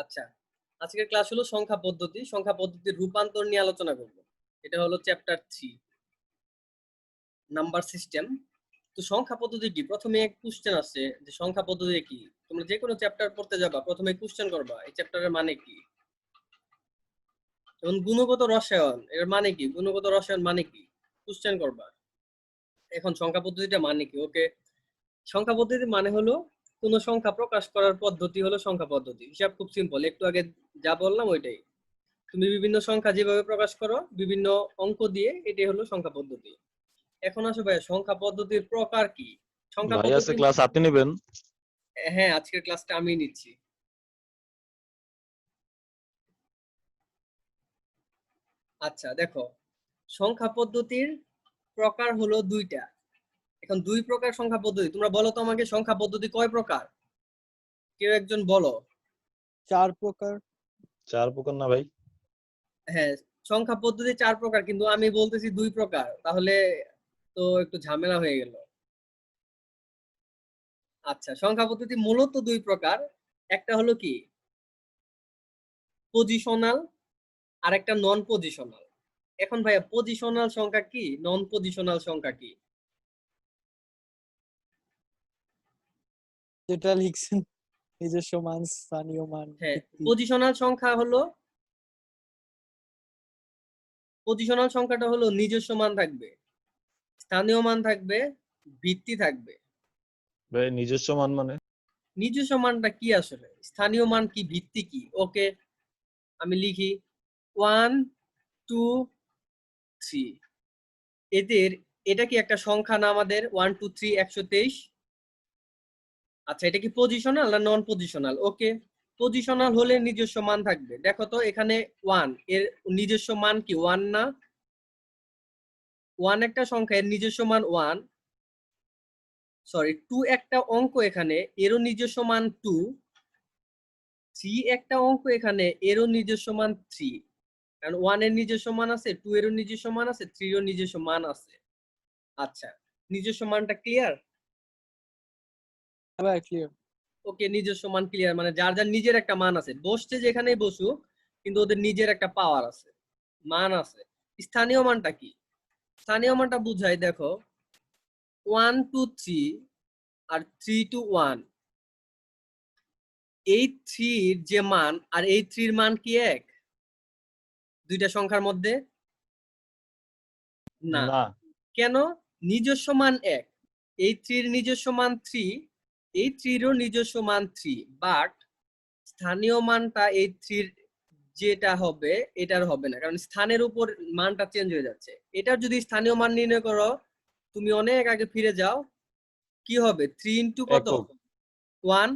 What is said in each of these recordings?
আচ্ছা, আজকের ক্লাস হলো সংখ্যা পদ্ধতি। সংখ্যা পদ্ধতির রূপান্তর নিয়ে আলোচনা করব। এটা হলো চ্যাপ্টার 3, নাম্বার সিস্টেম। তো সংখ্যা পদ্ধতি কি? প্রথমে এক কোশ্চেন আসছে যে সংখ্যা পদ্ধতি কি। তোমরা যে কোনো চ্যাপ্টার পড়তে যাবা, প্রথমে কোশ্চেন করবা এই চ্যাপ্টারের মানে কি। যেমন গুণগত রসায়ন, এর মানে কি? গুণগত রসায়ন মানে কি? কোশ্চেন করবা। এখন সংখ্যা পদ্ধতিটা মানে কি? ওকে, সংখ্যা পদ্ধতি মানে হলো কোন সংখ্যা প্রকাশ করার পদ্ধতি হলো সংখ্যা পদ্ধতি। হিসাব খুব সিম্পল, একটু আগে যা বললাম ওইটাই। তুমি বিভিন্ন সংখ্যা যেভাবে প্রকাশ করো বিভিন্ন অঙ্ক দিয়ে, এটাই হলো সংখ্যা পদ্ধতি। এখন আসো ভাই, সংখ্যা পদ্ধতির প্রকার কি? সংখ্যা ভাই আছে পদ্ধতি, ক্লাস আপনি নেবেন? হ্যাঁ আজকের ক্লাসটা আমি নিচ্ছি। আচ্ছা দেখো, সংখ্যা পদ্ধতির প্রকার হলো দুইটা। এখন দুই প্রকার সংখ্যা পদ্ধতি। তোমরা বলো তো আমাকে, সংখ্যা পদ্ধতি কয় প্রকার? কেউ একজন বলো। 4 প্রকার। 4 প্রকার না ভাই? হ্যাঁ, সংখ্যা পদ্ধতি 4 প্রকার, কিন্তু আমি বলতেছি 2 প্রকার, তাহলে তো একটু ঝামেলা হয়ে গেল। আচ্ছা, সংখ্যা পদ্ধতি মূলত 2 প্রকার। একটা হলো কি পজিশনাল, আর একটা নন পজিশনাল। এখন ভাইয়া, পজিশনাল সংখ্যা কি, নন পজিশনাল সংখ্যা কি? যেটা লিখছেন নিজস্ব মান, স্থানীয় মান, হ্যাঁ, ভিত্তি। পজিশনাল সংখ্যা হলো, পজিশনাল সংখ্যাটা হলো নিজস্ব মান থাকবে, স্থানীয় মান থাকবে, ভিত্তি থাকবে। ভাই নিজস্ব মান মানে? নিজস্ব মানটা কি আসলে, স্থানীয় মান কি, ভিত্তি কি? ওকে, আমি লিখি 1 2 3। এদের, এটা কি একটা সংখ্যা না আমাদের? 1 2 3 123। আচ্ছা, এটা কি পজিশনাল না নন পজিশনাল? ওকে, পজিশনাল হলে নিজস্ব মান থাকবে। দেখো তো এখানে 1 এর নিজস্ব মান কি 1 না? 1 একটা সংখ্যা, এর নিজস্ব মান 1। সরি, 2 একটা অঙ্ক, এখানে এরও নিজস্ব মান 2। 3 একটা অঙ্ক, এখানে এরও নিজস্ব মান 3। কারণ 1 এর নিজস্ব মান আছে, 2 এরও নিজস্ব মান আছে, 3 এরও নিজস্ব মান আছে। আচ্ছা, নিজস্ব মানটা ক্লিয়ার? হ্যাঁ ক্লিয়ার। ওকে, নিজস্ব মান ক্লিয়ার, মানে যার যার নিজের একটা মান আছে, বসছে যেখানেই বসুক কিন্তু ওদের নিজের একটা পাওয়ার আছে, মান আছে। স্থানীয় মানটা কি? স্থানীয় মানটা বুঝাই, দেখো 1 2 3 আর 3 2 1, এই 3 যে মান আর এই 3 মান কি এক দুইটা সংখ্যার মধ্যে? না। না। কেন? নিজস্ব মান এক, এই 3 নিজস্ব মান 3, এই 3 নিজস্ব মান 3, বাট স্থানীয় মানটা এই 3 যেটা হবে এটার হবে না, কারণ স্থানের উপর মানটা চেঞ্জ হয়ে যাচ্ছে। এটার যদি স্থানীয় মান নির্ণয় করো, তুমি অনেক আগে ফিরে যাও, কি হবে? 3 ইন্টু কত? একক। 1,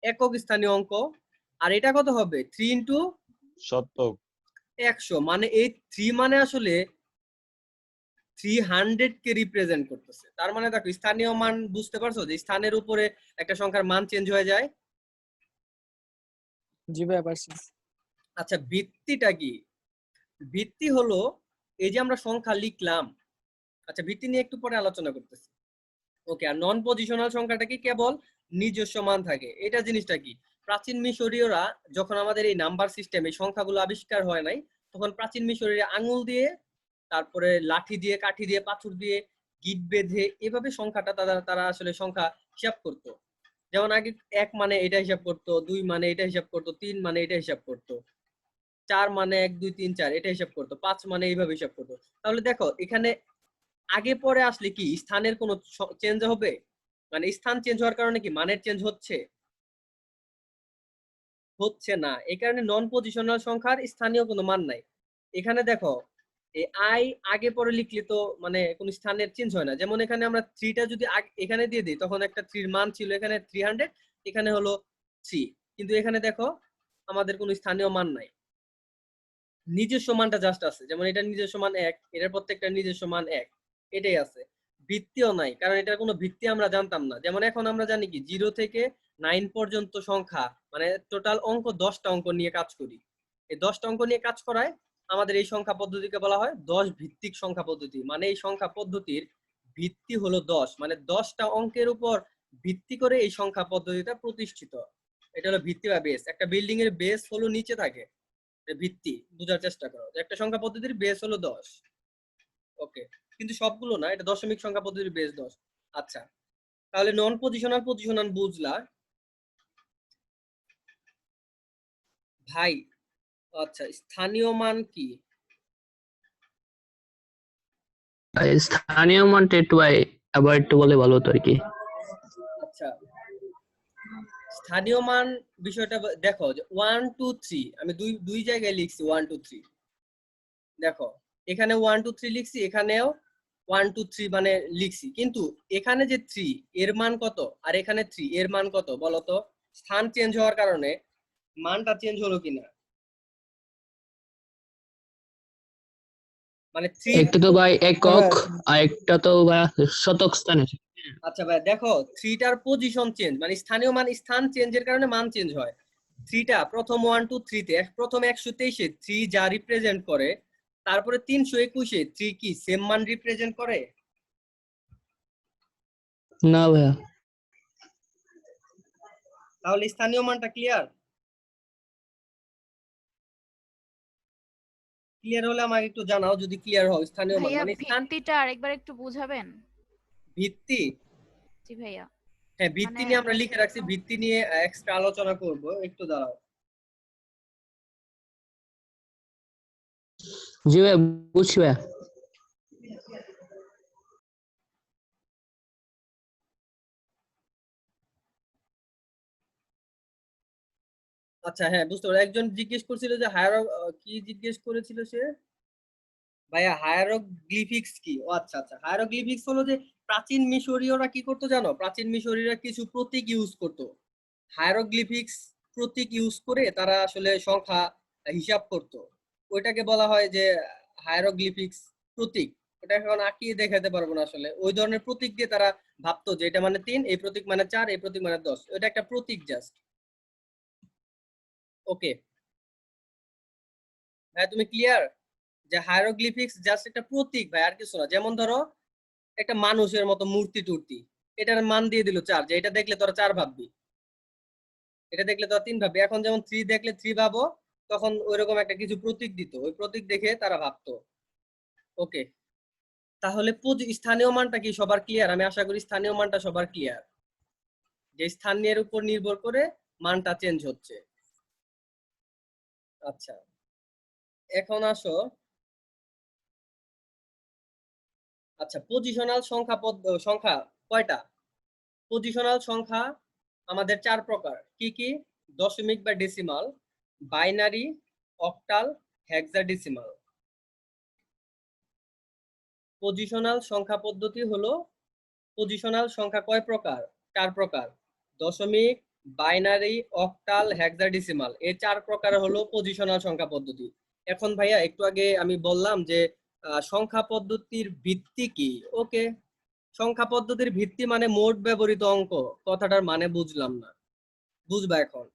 একক স্থানীয় অঙ্ক। আর এটা কত হবে? 3 ইন্টু শতক। 100, মানে এই 3 মানে আসলে 300 কে রিপ্রেজেন্ট করতেছে। তার মানে দেখো, স্থানীয় মান বুঝতে পারছো যে স্থানের উপরে একটা সংখ্যার মান চেঞ্জ হয়ে যায়। জি ভাই পারছি। আচ্ছা, ভিত্তিটা কি? ভিত্তি হলো এই যে আমরা সংখ্যা লিখলাম। আচ্ছা, ভিত্তি নিয়ে একটু পরে আলোচনা করতেছি। ওকে, আর নন পজিশনাল সংখ্যাটা কি? কেবল নিজস্ব মান থাকে। এটা জিনিসটা কি? প্রাচীন মিশরীয়রা যখন আমাদের এই নাম্বার সিস্টেম, এই সংখ্যাগুলো আবিষ্কার হয় নাই, তখন প্রাচীন মিশরীয়রা আঙুল দিয়ে, তারপরে লাঠি দিয়ে, কাঠি দিয়ে, পাথর দিয়ে গিট বেঁধে এভাবে সংখ্যাটা তারা আসলে সংখ্যা হিসাব করতো। যেমন আগে 1 মানে এটা হিসাব করতো, 2 মানে এটা হিসাব করতো, 3 মানে এটা হিসাব করতো, 4 মানে 1 2 3 4 এটা হিসাব করতো, 5 মানে এইভাবে হিসাব করতো। তাহলে দেখো এখানে আগে পরে আসলে কি স্থানের কোনো চেঞ্জ হবে? মানে স্থান চেঞ্জ হওয়ার কারণে কি মানের চেঞ্জ হচ্ছে? হচ্ছে না। এই কারণে নন পজিশনাল সংখ্যার স্থানীয় কোনো মান নাই। এখানে দেখো, এই আই আগে পরে লিখলে তো মানে কোন স্থানের চেঞ্জ হয় না। যেমন এখানে আমরা 3 টা যদি এখানে দিয়ে দিই, তখন একটা 3 এর মান ছিল এখানে 300, এখানে হলো 3। কিন্তু এখানে দেখো আমাদের কোনো স্থানীয় মান নাই, নিজস্ব মানটা জাস্ট আছে। যেমন এটা নিজস্ব মান 1, এটার প্রত্যেকটা নিজস্ব মান 1, এটাই আছে। ভিত্তিও নাই, কারণ এটার কোনো ভিত্তি আমরা জানতাম না। যেমন এখন আমরা জানি কি 0 থেকে 9 পর্যন্ত সংখ্যা, মানে টোটাল অঙ্ক 10টা অঙ্ক নিয়ে কাজ করি। এই 10টা অঙ্ক নিয়ে কাজ করায় আমাদের এই সংখ্যা পদ্ধতিকে বলা হয় 10 ভিত্তিক সংখ্যা পদ্ধতি। মানে এই সংখ্যা পদ্ধতির ভিত্তি হলো 10, মানে 10টা অঙ্কের উপর ভিত্তি করে এই সংখ্যা পদ্ধতিটা প্রতিষ্ঠিত। এটা হলো ভিত্তি বা বেস। একটা বিল্ডিং এর বেস হলো নিচে থাকে, ভিত্তি বোঝার চেষ্টা করো। একটা সংখ্যা পদ্ধতির বেস হলো 10। ওকে, কিন্তু সবগুলো না, এটা দশমিক সংখ্যা পদ্ধতির বেস 10। আচ্ছা, তাহলে নন পজিশনাল পজিশনাল বুঝলা ভাই। আচ্ছা, স্থানীয় মান কি? স্থানীয় মানটা একটু ভাই আবার একটু বলে ভালো হতো আর কি। আচ্ছা, স্থানীয় মান বিষয়টা দেখো যে 1 2 3 আমি দুই দুই জায়গায় লিখছি 1 2 3। দেখো এখানে 1 2 3 লিখছি, এখানেও 1 2 3 মানে লিখছি, কিন্তু এখানে যে 3 এর মান কত আর এখানে 3 এর মান কত বলো তো? স্থান চেঞ্জ হওয়ার কারণে মানটা চেঞ্জ হলো কিনা? মানে 3 একটা তো ভাই একক আর একটা তো ভাই শতক স্থানে। আচ্ছা ভাই দেখো 3টার পজিশন চেঞ্জ মানে স্থানীয় মান স্থান চেঞ্জের কারণে মান চেঞ্জ হয়। 3টা প্রথম 1 2 3 তে প্রথম 123 এ 3 যা রিপ্রেজেন্ট করে, তারপরে 321 এ 3 কি সেম মান রিপ্রেজেন্ট করে? না ভাইয়া। তাহলে স্থানীয় মানটা ক্লিয়ার? ক্লিয়ার হলে আমাকে একটু জানাও যদি ক্লিয়ার হয়। স্থানীয় মান ভাইয়া মানে স্থান ভিত্তিটা আরেকবার একটু বুঝাবেন? ভিত্তি। জি ভাইয়া। হ্যাঁ, ভিত্তি মানে নিয়ে আমরা লিখে রাখছি, ভিত্তি নিয়ে এক্সট্রা আলোচনা করব, একটু দাঁড়াও। জি ভাই বুঝছি ভাইয়া। আচ্ছা হ্যাঁ, বুঝতে পারছি। একজন জিজ্ঞেস করছিল যে হায়ার, কি জিজ্ঞেস করেছিল সে ভাইয়া? হায়ারোগ্লিফিক্স কি? ও আচ্ছা আচ্ছা, হায়ারোগ্লিফিক্স হলো যে প্রাচীন মিশরীয়রা কি করতো জানো? প্রাচীন মিশরীয়রা কিছু প্রতীক ইউজ করতো। হায়ারোগ্লিফিক্স প্রতীক ইউজ করে তারা আসলে সংখ্যা হিসাব করত। ওইটাকে বলা হয় যে হায়ারোগ্লিফিক্স প্রতীক। ওটা এখন আঁকিয়ে দেখাতে পারবো না আসলে। ওই ধরনের প্রতীক দিয়ে তারা ভাবতো যে এটা মানে 3, এই প্রতীক মানে 4, এই প্রতীক মানে 10। ওটা একটা প্রতীক জাস্ট। ওকে ভাই, তুমি ক্লিয়ার যে হায়ারোগ্লিফিক্স জাস্ট একটা প্রতীক ভাই, আর কিছু না। যেমন ধরো একটা মানুষের মতো মূর্তি টুর্তি, এটার মান দিয়ে দিল 4, যে এটা দেখলে তোরা 4 ভাববি, এটা দেখলে তোরা 3 ভাববি। এখন যেমন 3 দেখলে 3 ভাবো, তখন ওইরকম একটা কিছু প্রতীক দিত, ওই প্রতীক দেখে তারা ভাবতো। ওকে, তাহলে স্থানীয় মানটা কি সবার ক্লিয়ার? আমি আশা করি স্থানীয় মানটা সবার ক্লিয়ার, যে স্থানের উপর নির্ভর করে মানটা চেঞ্জ হচ্ছে। আচ্ছা, এখন আসো। আচ্ছা, পজিশনাল সংখ্যা কয়টা? পজিশনাল সংখ্যা আমাদের 4 প্রকার। কি কি? দশমিক বা decimal, binary, octal, hexadecimal. Positional সংখ্যা পদ্ধতি হলো, পজিশনাল সংখ্যা কয় প্রকার? 4 প্রকার। দশমিক, বাইনারি, অক্টাল, হেক্সাডেসিমাল, এই 4 প্রকার হলো পজিশনাল সংখ্যা পদ্ধতি। এখন ভাইয়া একটু আগে আমি বললাম যে সংখ্যা পদ্ধতির ভিত্তি কি। ওকে, সংখ্যা পদ্ধতির ভিত্তি মানে মোট ব্যবহৃত অঙ্ক। কথাটার মানে বুঝলাম না, বুঝবা এখন।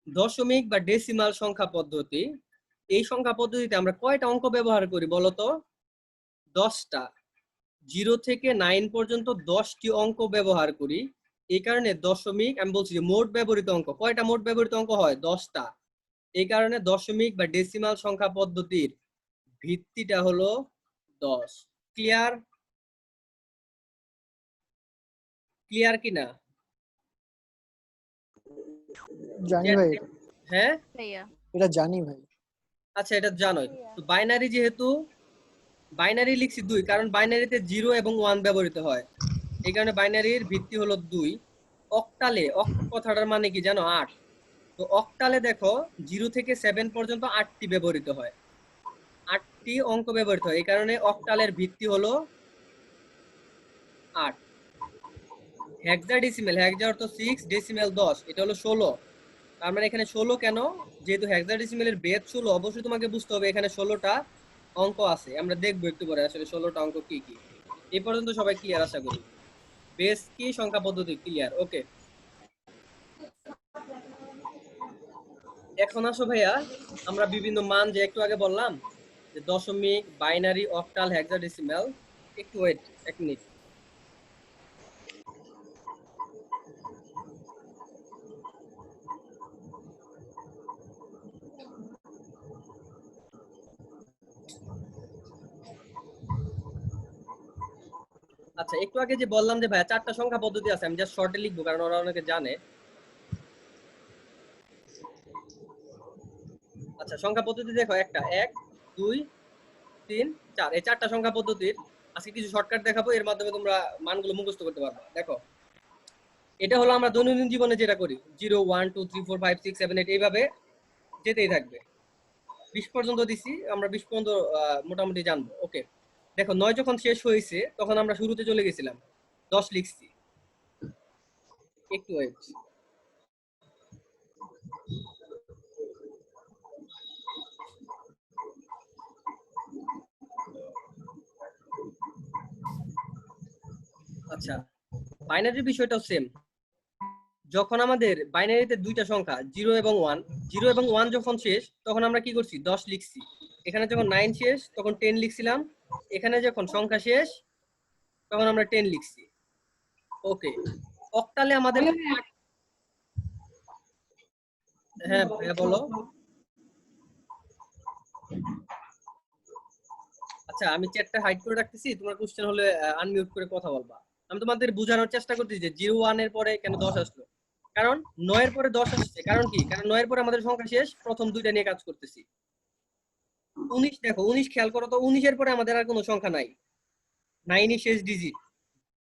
দশমিক বা ডেসিমাল সংখ্যা পদ্ধতি, এই সংখ্যা পদ্ধতিতে আমরা কয়টা অঙ্ক ব্যবহার করি বলতো? 10টা। 0 থেকে 9 পর্যন্ত 10টি অঙ্ক ব্যবহার করি। এই কারণে দশমিক, আমি বলছি যে মোট ব্যবহৃত অঙ্ক কয়টা? মোট ব্যবহৃত অঙ্ক হয় 10টা। এই কারণে দশমিক বা ডেসিমাল সংখ্যা পদ্ধতির ভিত্তিটা হলো 10। ক্লিয়ার? ক্লিয়ার কিনা? জানি ভাই, হ্যাঁ ভাইয়া। এটা জানি ভাই। আচ্ছা, এটা জানোই তো। বাইনারি, যেহেতু বাইনারি লিখছি 2, কারণ বাইনারিতে 0 এবং 1 ব্যবহৃত হয়, এই কারণে বাইনারির ভিত্তি হলো 2। অক্টালে, অক্ট কথাটার মানে কি জানো? 8। তো অক্টালে দেখো 0 থেকে 7 পর্যন্ত 8টি ব্যবহৃত হয়, 8টি অঙ্ক ব্যবহৃত হয়, এই কারণে অক্টালের ভিত্তি হলো 8। হেক্সাডেসিমাল, হেক্সা অর্থ 6, ডেসিমাল 10, এটা হলো 16। তার মানে এখানে 16 কেন? যেহেতু হেক্সাডেসিমালের বেদ 16, অবশ্যই তোমাকে বুঝতে হবে এখানে 16টা অঙ্ক আছে। আমরা দেখবো একটু পরে আসলে 16টা অঙ্ক কি কি। এই পর্যন্ত সবাই ক্লিয়ার আশা করি? বেস কি, সংখ্যা পদ্ধতি ক্লিয়ার? ওকে, এখন আসো ভাইয়া, আমরা বিভিন্ন মান যে একটু আগে বললাম যে দশমিক, বাইনারি, অক্টাল, হেক্সাডেসিমাল, একটু ওয়েট 1 মিনিট। আচ্ছা একটু আগে যে বললাম যে ভাইয়া 4টা সংখ্যা পদ্ধতি আছে, আমি জাস্ট শর্টে লিখবো কারণ ওরা অনেকে জানে। আচ্ছা সংখ্যা পদ্ধতি দেখো, একটা 1 2 3 4, এই 4টা সংখ্যা পদ্ধতির আজকে কিছু শর্টকাট দেখাবো, এর মাধ্যমে তোমরা মানগুলো মুখস্থ করতে পারবে। দেখো এটা হলো আমরা দৈনন্দিন জীবনে যেটা করি, 0 1 2 3 4 5 6 7 8 এইভাবে যেতেই থাকবে। 20 পর্যন্ত দিছি, আমরা 20 পর্যন্ত মোটামুটি জানবো। ওকে দেখো 9 যখন শেষ হয়েছে তখন আমরা শুরুতে চলে গেছিলাম, 10 লিখছি। একটু ওয়েট। আচ্ছা বাইনারির বিষয়টাও সেম। যখন আমাদের বাইনারিতে দুইটা সংখ্যা 0 এবং 1, 0 এবং 1 যখন শেষ তখন আমরা কি করছি, 10 লিখছি। এখানে যখন 9 শেষ তখন 10 লিখছিলাম। এখানে যখন সংখ্যা শেষ তখন আমরা 10 লিখছি। ওকে অক্টালে আমাদের হ্যাঁ ভাইয়া বলো। আচ্ছা আমি চ্যাটটা হাইড করে রাখতেছি, তোমার কোশ্চেন হলে আনমিউট করে কথা বলবা। আমি তোমাদের বোঝানোর চেষ্টা করতেছি যে 0 1 এর পরে কেন 10 আসলো। কারণ 9 এর পরে 10 আসছে, কারণ কি, কারণ 9 এর পরে আমাদের সংখ্যা শেষ, প্রথম দুইটা নিয়ে কাজ করতেছি। 19 দেখো, 19 খেয়াল করো তো, 19 এর পরে আমাদের আর কোনো সংখ্যা নাই, 9ই শেষ ডিজিট।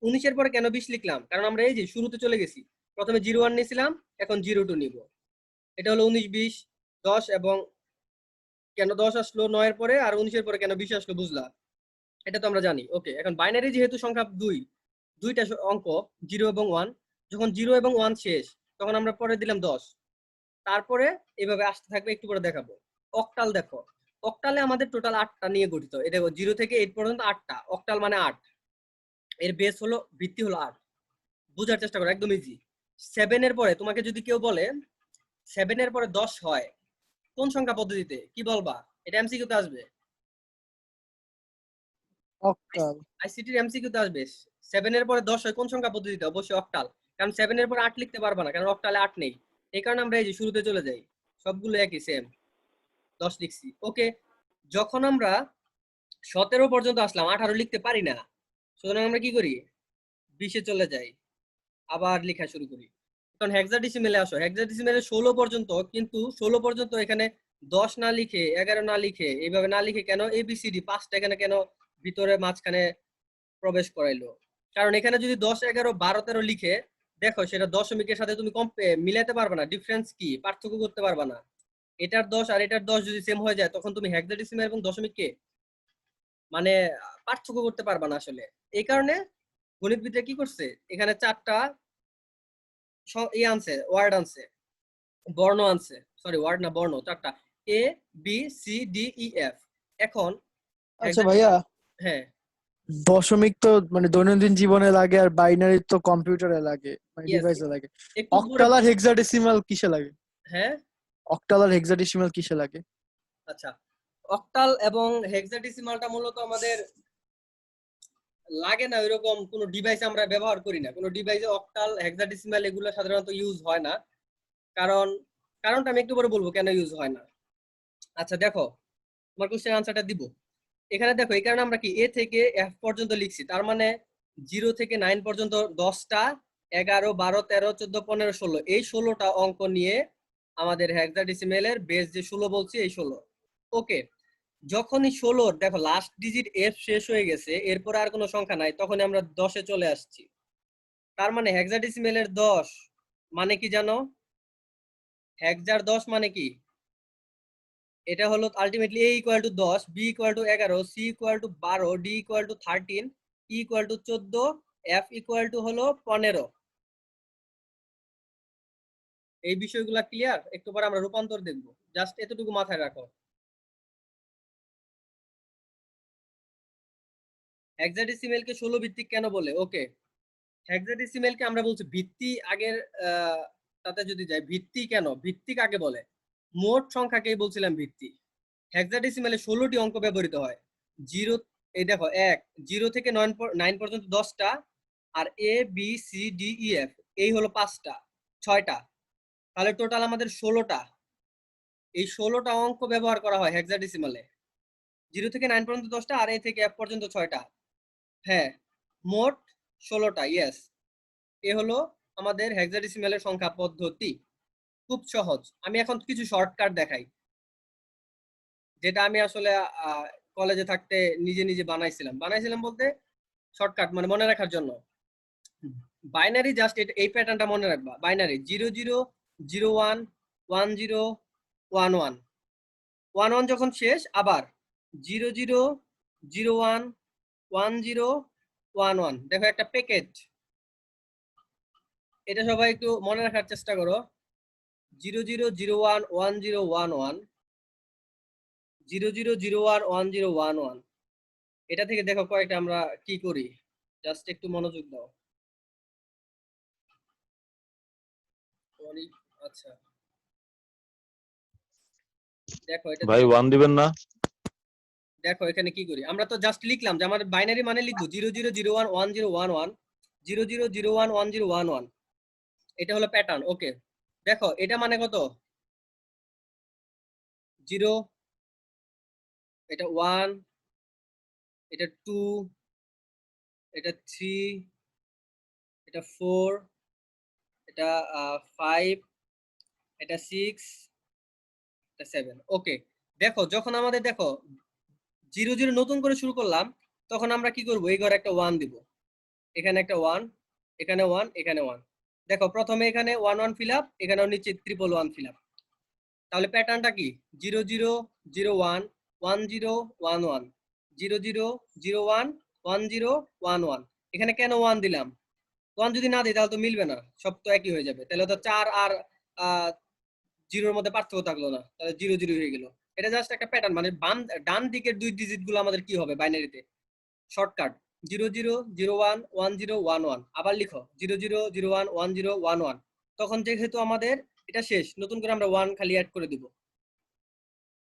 19 এর পরে কেন 20 লিখলাম, কারণ আমরা এই যে শুরুতে চলে গেছি, প্রথমে 0 1 নিয়েছিলাম, এখন 0 2 নিব। এটা হলো 19 20 10, এবং কেন 10 আসলো 9 এর পরে আর 19 এর পরে কেন 20 আসলো বুঝলা, এটা তো আমরা জানি। ওকে এখন বাইনারি যেহেতু সংখ্যা দুইটা অঙ্ক 0 এবং 1, যখন 0 এবং 1 শেষ তখন আমরা পরে দিলাম 10, তারপরে এভাবে আসতে থাকবে, একটু পরে দেখাবো। অক্টাল দেখো, অক্টালে আমাদের টোটাল 8টা নিয়ে গঠিত। এটা 0 থেকে 8 পর্যন্ত 8টা, অক্টাল মানে 8, এর বেস হলো, ভিত্তি হলো 8। বোঝার চেষ্টা করো, একদম ইজি। 7 এর পরে তোমাকে যদি কেউ বলে 7 এর পরে 10 হয় কোন সংখ্যা পদ্ধতিতে, কি বলবা? এটা এমসিকিউ তে আসবে, অক্টাল। আইসিটির এমসিকিউ তে আসবে। 7 এর পরে 10 হয় কোন সংখ্যা পদ্ধতিতে? অবশ্যই অক্টাল, কারণ 7 এর পরে 8 লিখতে পারবা না, কারণ অক্টালে 8 নেই। এই কারণে আমরা এই যে শুরুতে চলে যাই, সবগুলো একই সেম, 10 লিখছি। ওকে যখন আমরা 17 পর্যন্ত আসলাম, 18 লিখতে পারি না, সুতরাং আমরা কি করি, 20 চলে যাই, আবার লেখা শুরু করি। এখন হেক্সাডেসিমেলে আসো, হেক্সাডেসিমেলে 16 পর্যন্ত, কিন্তু 16 পর্যন্ত এখানে 10 না লিখে 11 না লিখে এইভাবে না লিখে কেন এবিসিডি 5টা এখানে কেন ভিতরে মাঝখানে প্রবেশ করাইলো? কারণ এখানে যদি 10 11 12 13 লিখে দেখো, সেটা দশমিকের সাথে তুমি মিলাতে পারবে না, ডিফারেন্স কি, পার্থক্য করতে পারবে না। এটার 10 আর এটার 10 যদি সেম হয়ে যায় তখন তুমি হেক্সাডেসিমেল এবং দশমিককে মানে পার্থক্য করতে পারবা না আসলে। এই কারণে গণিতবিদরা কি করছে, এখানে 4টা আনছে, ওয়ার্ড আনছে, বর্ণ আনছে, সরি ওয়ার্ড না বর্ণ, 4টা, A B C D E F. এখন আচ্ছা ভাইয়া, হ্যাঁ দশমিক তো মানে দৈনন্দিন জীবনে লাগে, আর বাইনারি তো কম্পিউটারে লাগে, মানে yes, ডিভাইসে লাগে। একটু অক্টাল আর হেক্সাডেসিমাল কিসে লাগে? হ্যাঁ অক্টাল আর হেক্সাডেসিমাল কিসে লাগে? আচ্ছা অক্টাল এবং হেক্সাডেসিমালটা মূলত আমাদের লাগে না, ওইরকম কোনো ডিভাইস আমরা ব্যবহার করি না, কোনো ডিভাইসে অক্টাল হেক্সাডেসিমাল এগুলো সাধারণত ইউজ হয় না। কারণটা আমি একটু পরে বলবো কেন ইউজ হয় না। আচ্ছা দেখো তোমার কোশ্চেন আনসারটা দিব। এখানে দেখো এই কারণে আমরা কি এ থেকে এফ পর্যন্ত লিখছি, তার মানে 0 থেকে 9 পর্যন্ত 10টা, 11 12 13 14 15 16, এই 16টা অঙ্ক নিয়ে আমাদের হেক্সাডেসিমেলের বেস যে 16 বলছি, এই 16। ওকে যখনই 16 দেখো লাস্ট ডিজিট এফ শেষ হয়ে গেছে, এরপর আর কোনো সংখ্যা নাই, তখন আমরা 10-এ চলে আসছি। তার মানে হেক্সাডেসিমেলের 10 মানে কি জানো? হেক্সার 10 মানে কি? এটা হলো ultimately a equal to 10, b equal to 11, c equal to 12, d equal to 13, e equal to 14, f equal to হলো 15। এই বিষয়গুলো ক্লিয়ার? একটু পরে আমরা রূপান্তর দেখব, জাস্ট এতটুকু মাথায় রাখো। হেক্সাডেসিমেলকে 16 ভিত্তিক কেন বলে? ওকে হেক্সাডেসিমেলকে আমরা বলছি ভিত্তি, আগের তাতে যদি যাই, ভিত্তি কেন, ভিত্তিক আগে বলে, মোট সংখ্যাকেই বলছিলাম ভিত্তি। হেক্সাডেসিমেলে 16টি অঙ্ক ব্যবহৃত হয়। 0 এই দেখো 1 0 থেকে 9 পর্যন্ত 10টা, আর A B C D E F এই হলো 5টা 6টা, তাহলে টোটাল আমাদের 16টা। এই 16টা অঙ্ক ব্যবহার করা হয় হেক্সাডেসিমালে। 0 থেকে 9 পর্যন্ত 10টা, আর এ থেকে এফ পর্যন্ত 6টা। হ্যাঁ মোট 16টা। ইয়েস, এ হলো আমাদের হেক্সাডেসিমালের সংখ্যা পদ্ধতি। খুব সহজ। আমি এখন কিছু শর্টকাট দেখাই, যেটা আমি আসলে কলেজে থাকতে নিজে নিজে বানাইছিলাম বলতে শর্টকাট মানে মনে রাখার জন্য। বাইনারি জাস্ট এই প্যাটার্নটা মনে রাখবা। বাইনারি 0 0 0 1 1 0 1 1 1 1 যখন শেষ আবার 0 0 0 1 1 0 1 1। দেখো একটা প্যাকেট, এটা সবাই একটু মনে রাখার চেষ্টা করো। 0 0 0 1 1 0 1 1 0 0 0 1 1 0 1 1। এটা থেকে দেখো কয়েকটা আমরা কি করি, জাস্ট একটু মনোযোগ দাও। আচ্ছা দেখো এটা ভাই থেকে 1 দিবেন না? দেখো এখানে কি করি, আমরা তো জাস্ট লিখলাম যে আমার বাইনারি মানে লিখবো 0 0 0 1 1 0 1 1 0 0 0 1 1 0 1 1। এটা হলো প্যাটার্ন। ওকে, দেখো এটা মানে কত, 0, এটা 1, এটা 2, এটা 3, এটা 4, এটা 5, এটা 6, এটা 7। ওকে, দেখো যখন আমাদের দেখো 0 0 নতুন করে শুরু করলাম, তখন আমরা কি করব, এই ঘরে একটা 1 দিব, এখানে একটা 1, এখানে 1, এখানে 1। দেখো প্রথমে এখানে 1 1 ফিল আপ, এখানেও নিচে 1 1 ফিল আপ। তাহলে প্যাটার্নটা কি, 0 0 0 1 1 0 1 1 0 0 0 1 1 0 1 1। এখানে কেন 1 দিলাম, 1 যদি না দিই তাহলে তো মিলবে না, সব তো একই হয়ে যাবে, তাহলে তো 4 আর 0-র মধ্যে পার্থক্য থাকলো না, তাহলে 0 0 হয়ে গেল। এটা জাস্ট একটা প্যাটার্ন, মানে ডান দিকের 2 ডিজিট গুলো আমাদের কি হবে বাইনারিতে, শর্টকাট 0 0 0 1 1 0 1 1। আবার লিখো 0 0 0 1 1 0 1 1। তখন যেহেতু আমাদের এটা শেষ, নতুন করে আমরা 1 খালি অ্যাড করে দিব।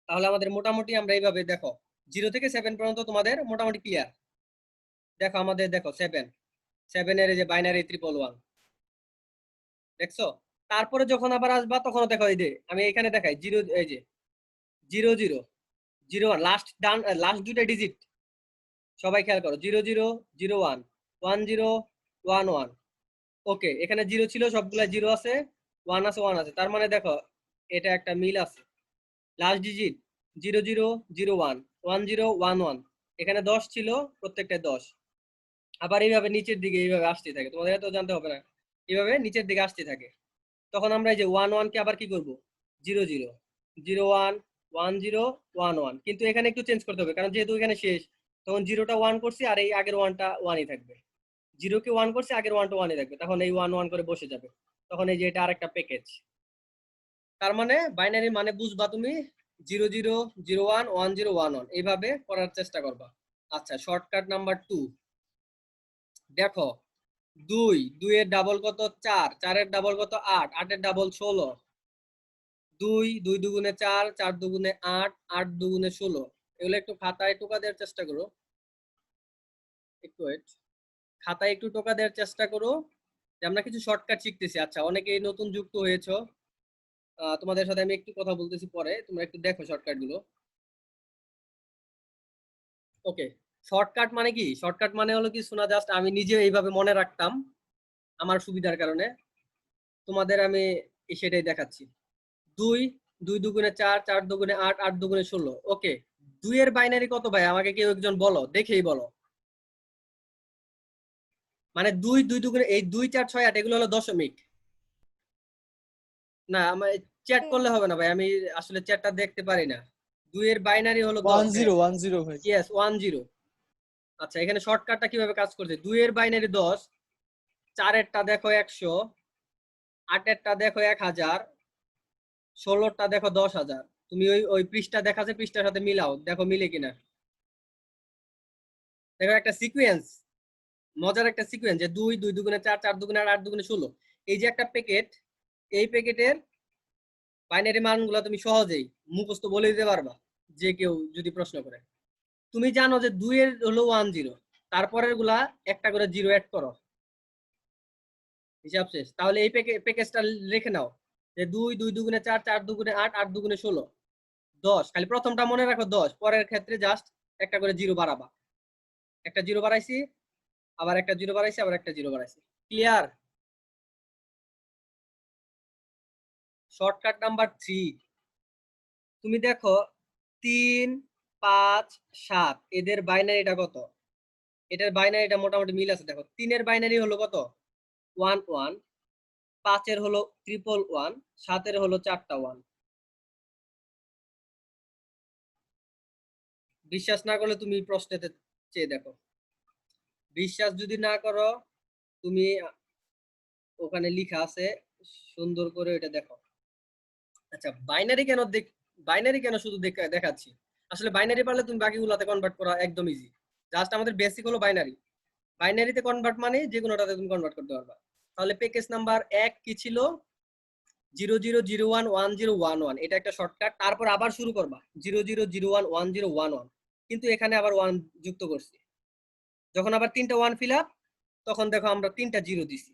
তাহলে আমাদের মোটামুটি আমরা এইভাবে দেখো 0 থেকে 7 পর্যন্ত তোমাদের মোটামুটি ক্লিয়ার। দেখো আমাদের দেখো 7 এর যে বাইনারি 1 দেখছো। তারপরে যখন আবার আসবা তখন দেখো এই যে আমি এখানে দেখাই 0, এই যে 0 0 0 1, লাস্ট দুইটা ডিজিট সবাই খেয়াল করো, 0 0 0 1 1 0 1 1। ওকে, এখানে 0 ছিল, সবগুলা 0 আছে, 1 আছে 1 আছে, তার মানে দেখো এটা একটা মিল আছে। Last digit 0 0 0 1 1 0 1 1। এখানে 10 ছিল, প্রত্যেকটা 10। আবার এইভাবে নিচের দিকে এইভাবে আসতে থাকে, তোমাদের তো জানতে হবে না, এইভাবে নিচের দিকে আসতে থাকে। তখন আমরা এই যে 1 1 কে আবার কি করব, 0 0 0 1 1 0 1 1। কিন্তু এখানে একটু চেঞ্জ করতে হবে, কারণ যেহেতু এখানে শেষ, তখন 0টা 1 করছি আর এই আগের 1টা 1ই থাকবে। 0 কে 1 করছি, আগের 1টা 1ই থাকবে, তখন এই 1 1 করে বসে যাবে। তখন এই যে এটা আরেকটা প্যাকেজ। তার মানে বাইনারি মানে বুঝবা তুমি 0 0 0 1 1 0 1 1, এইভাবে করার চেষ্টা করবা। আচ্ছা, শর্টকাট নাম্বার 2 দেখো, 2 এর ডাবল কত, 4 4 এর ডাবল কত, 8 8 এর ডাবল 16, 2 দুগুণে 4 4 দুগুণে 8 8 দুগুণে 16। এগুলো একটু খাতায় টোকা দেওয়ার চেষ্টা করো, একটু ওয়েট, খাতায় একটু টোকা দেওয়ার চেষ্টা করো, যে আমরা কিছু শর্টকাট শিখতেছি। আচ্ছা, অনেকেই নতুন যুক্ত হয়েছো, তোমাদের সাথে আমি একটু কথা বলতেছি পরে, তোমরা একটু দেখো শর্টকাট গুলো। ওকে, শর্টকাট মানে কি, শর্টকাট মানে হলো কি শোনা, জাস্ট আমি নিজে এইভাবে মনে রাখতাম আমার সুবিধার কারণে, তোমাদের আমি সেটাই দেখাচ্ছি। 2 দুগুণে 4 4 দুগুণে 8 8 দুগুণে 16। ওকে, 2 এর বাইনারি কত ভাই, আমাকে কেউ একজন বলো, দেখেই বলো। মানে 2 দুগুণে এই 2 4 6 8 এগুলো হলো দশমিক। না, আমার চ্যাট করলে হবে না ভাই, আমি আসলে চ্যাটটা দেখতে পারি না। 2 এর বাইনারি হলো 1 0 1 0 ভাই। ইয়েস 1 0। আচ্ছা, এখানে শর্টকাটটা কিভাবে কাজ করছে, 2 এর বাইনারি 10, 4 এরটা দেখো 100, 8 এরটা দেখো 1000, 16টা দেখো 10,000। তুমি ওই পৃষ্ঠা দেখাচ্ছে, পৃষ্ঠার সাথে মিলাও, দেখো মিলে কিনা। দেখো একটা সিকোয়েন্স, মজার একটা সিকোয়েন্স, যে 2 দুগুণে 4 4 দুগুণে 8 8 দুগুণে 16। এই যে একটা প্যাকেট, এই প্যাকেটের বাইনারি মানগুলো তুমি সহজেই মুখস্থ বলে দিতে পারবা, যে কেউ যদি প্রশ্ন করে। তুমি জানো যে 2 এর হলো 1 0, তারপরের গুলা একটা করে 0 অ্যাড করো, হিসাব শেষ। তাহলে এই প্যাকেজটা লিখে নাও, যে 2 দুগুণে 4 4 দুগুণে 8 8 দুগুণে 16, 10। খালি প্রথমটা মনে রাখো 10, পরের ক্ষেত্রে জাস্ট একটা করে 0 বাড়াবা। একটা 0 বাড়াইছি, আবার একটা জিরো বাড়াইছি, আবার একটা জিরো বাড়াইছি। ক্লিয়ার? শর্টকাট নাম্বার 3, তুমি দেখো 3, 5, 7 এদের বাইনারিটা কত? এটার বাইনারিটা মোটামুটি মিল আছে। দেখো 3 এর বাইনারি হলো কত? 1 1, 5 এর হলো 111, 7 এর হলো 4টা 1। বিশ্বাস না করলে তুমি প্রশ্নেতে চেয়ে দেখো। বিশ্বাস যদি না করো, তুমি ওখানে লেখা আছে, সুন্দর করে এটা দেখো। আচ্ছা, বাইনারি কেন শুধু দেখাচ্ছি? আসলে বাইনারি পারলে তুমি বাকিগুলোতে কনভার্ট করা একদম ইজি। জাস্ট আমাদের বেসিক হলো বাইনারি। বাইনারিতে কনভার্ট মানে যে কোনোটাতে তুমি কনভার্ট করতে পারবা। তাহলে প্যাকেজ নাম্বার 1 কি ছিল? 00011011, এটা একটা শর্টকাট। তারপর আবার শুরু করবা 00011011, কিন্তু এখানে আবার 1 যুক্ত করছি। যখন আবার 3টা 1 ফিল আপ, তখন দেখো আমরা 3টা 0 দিছি,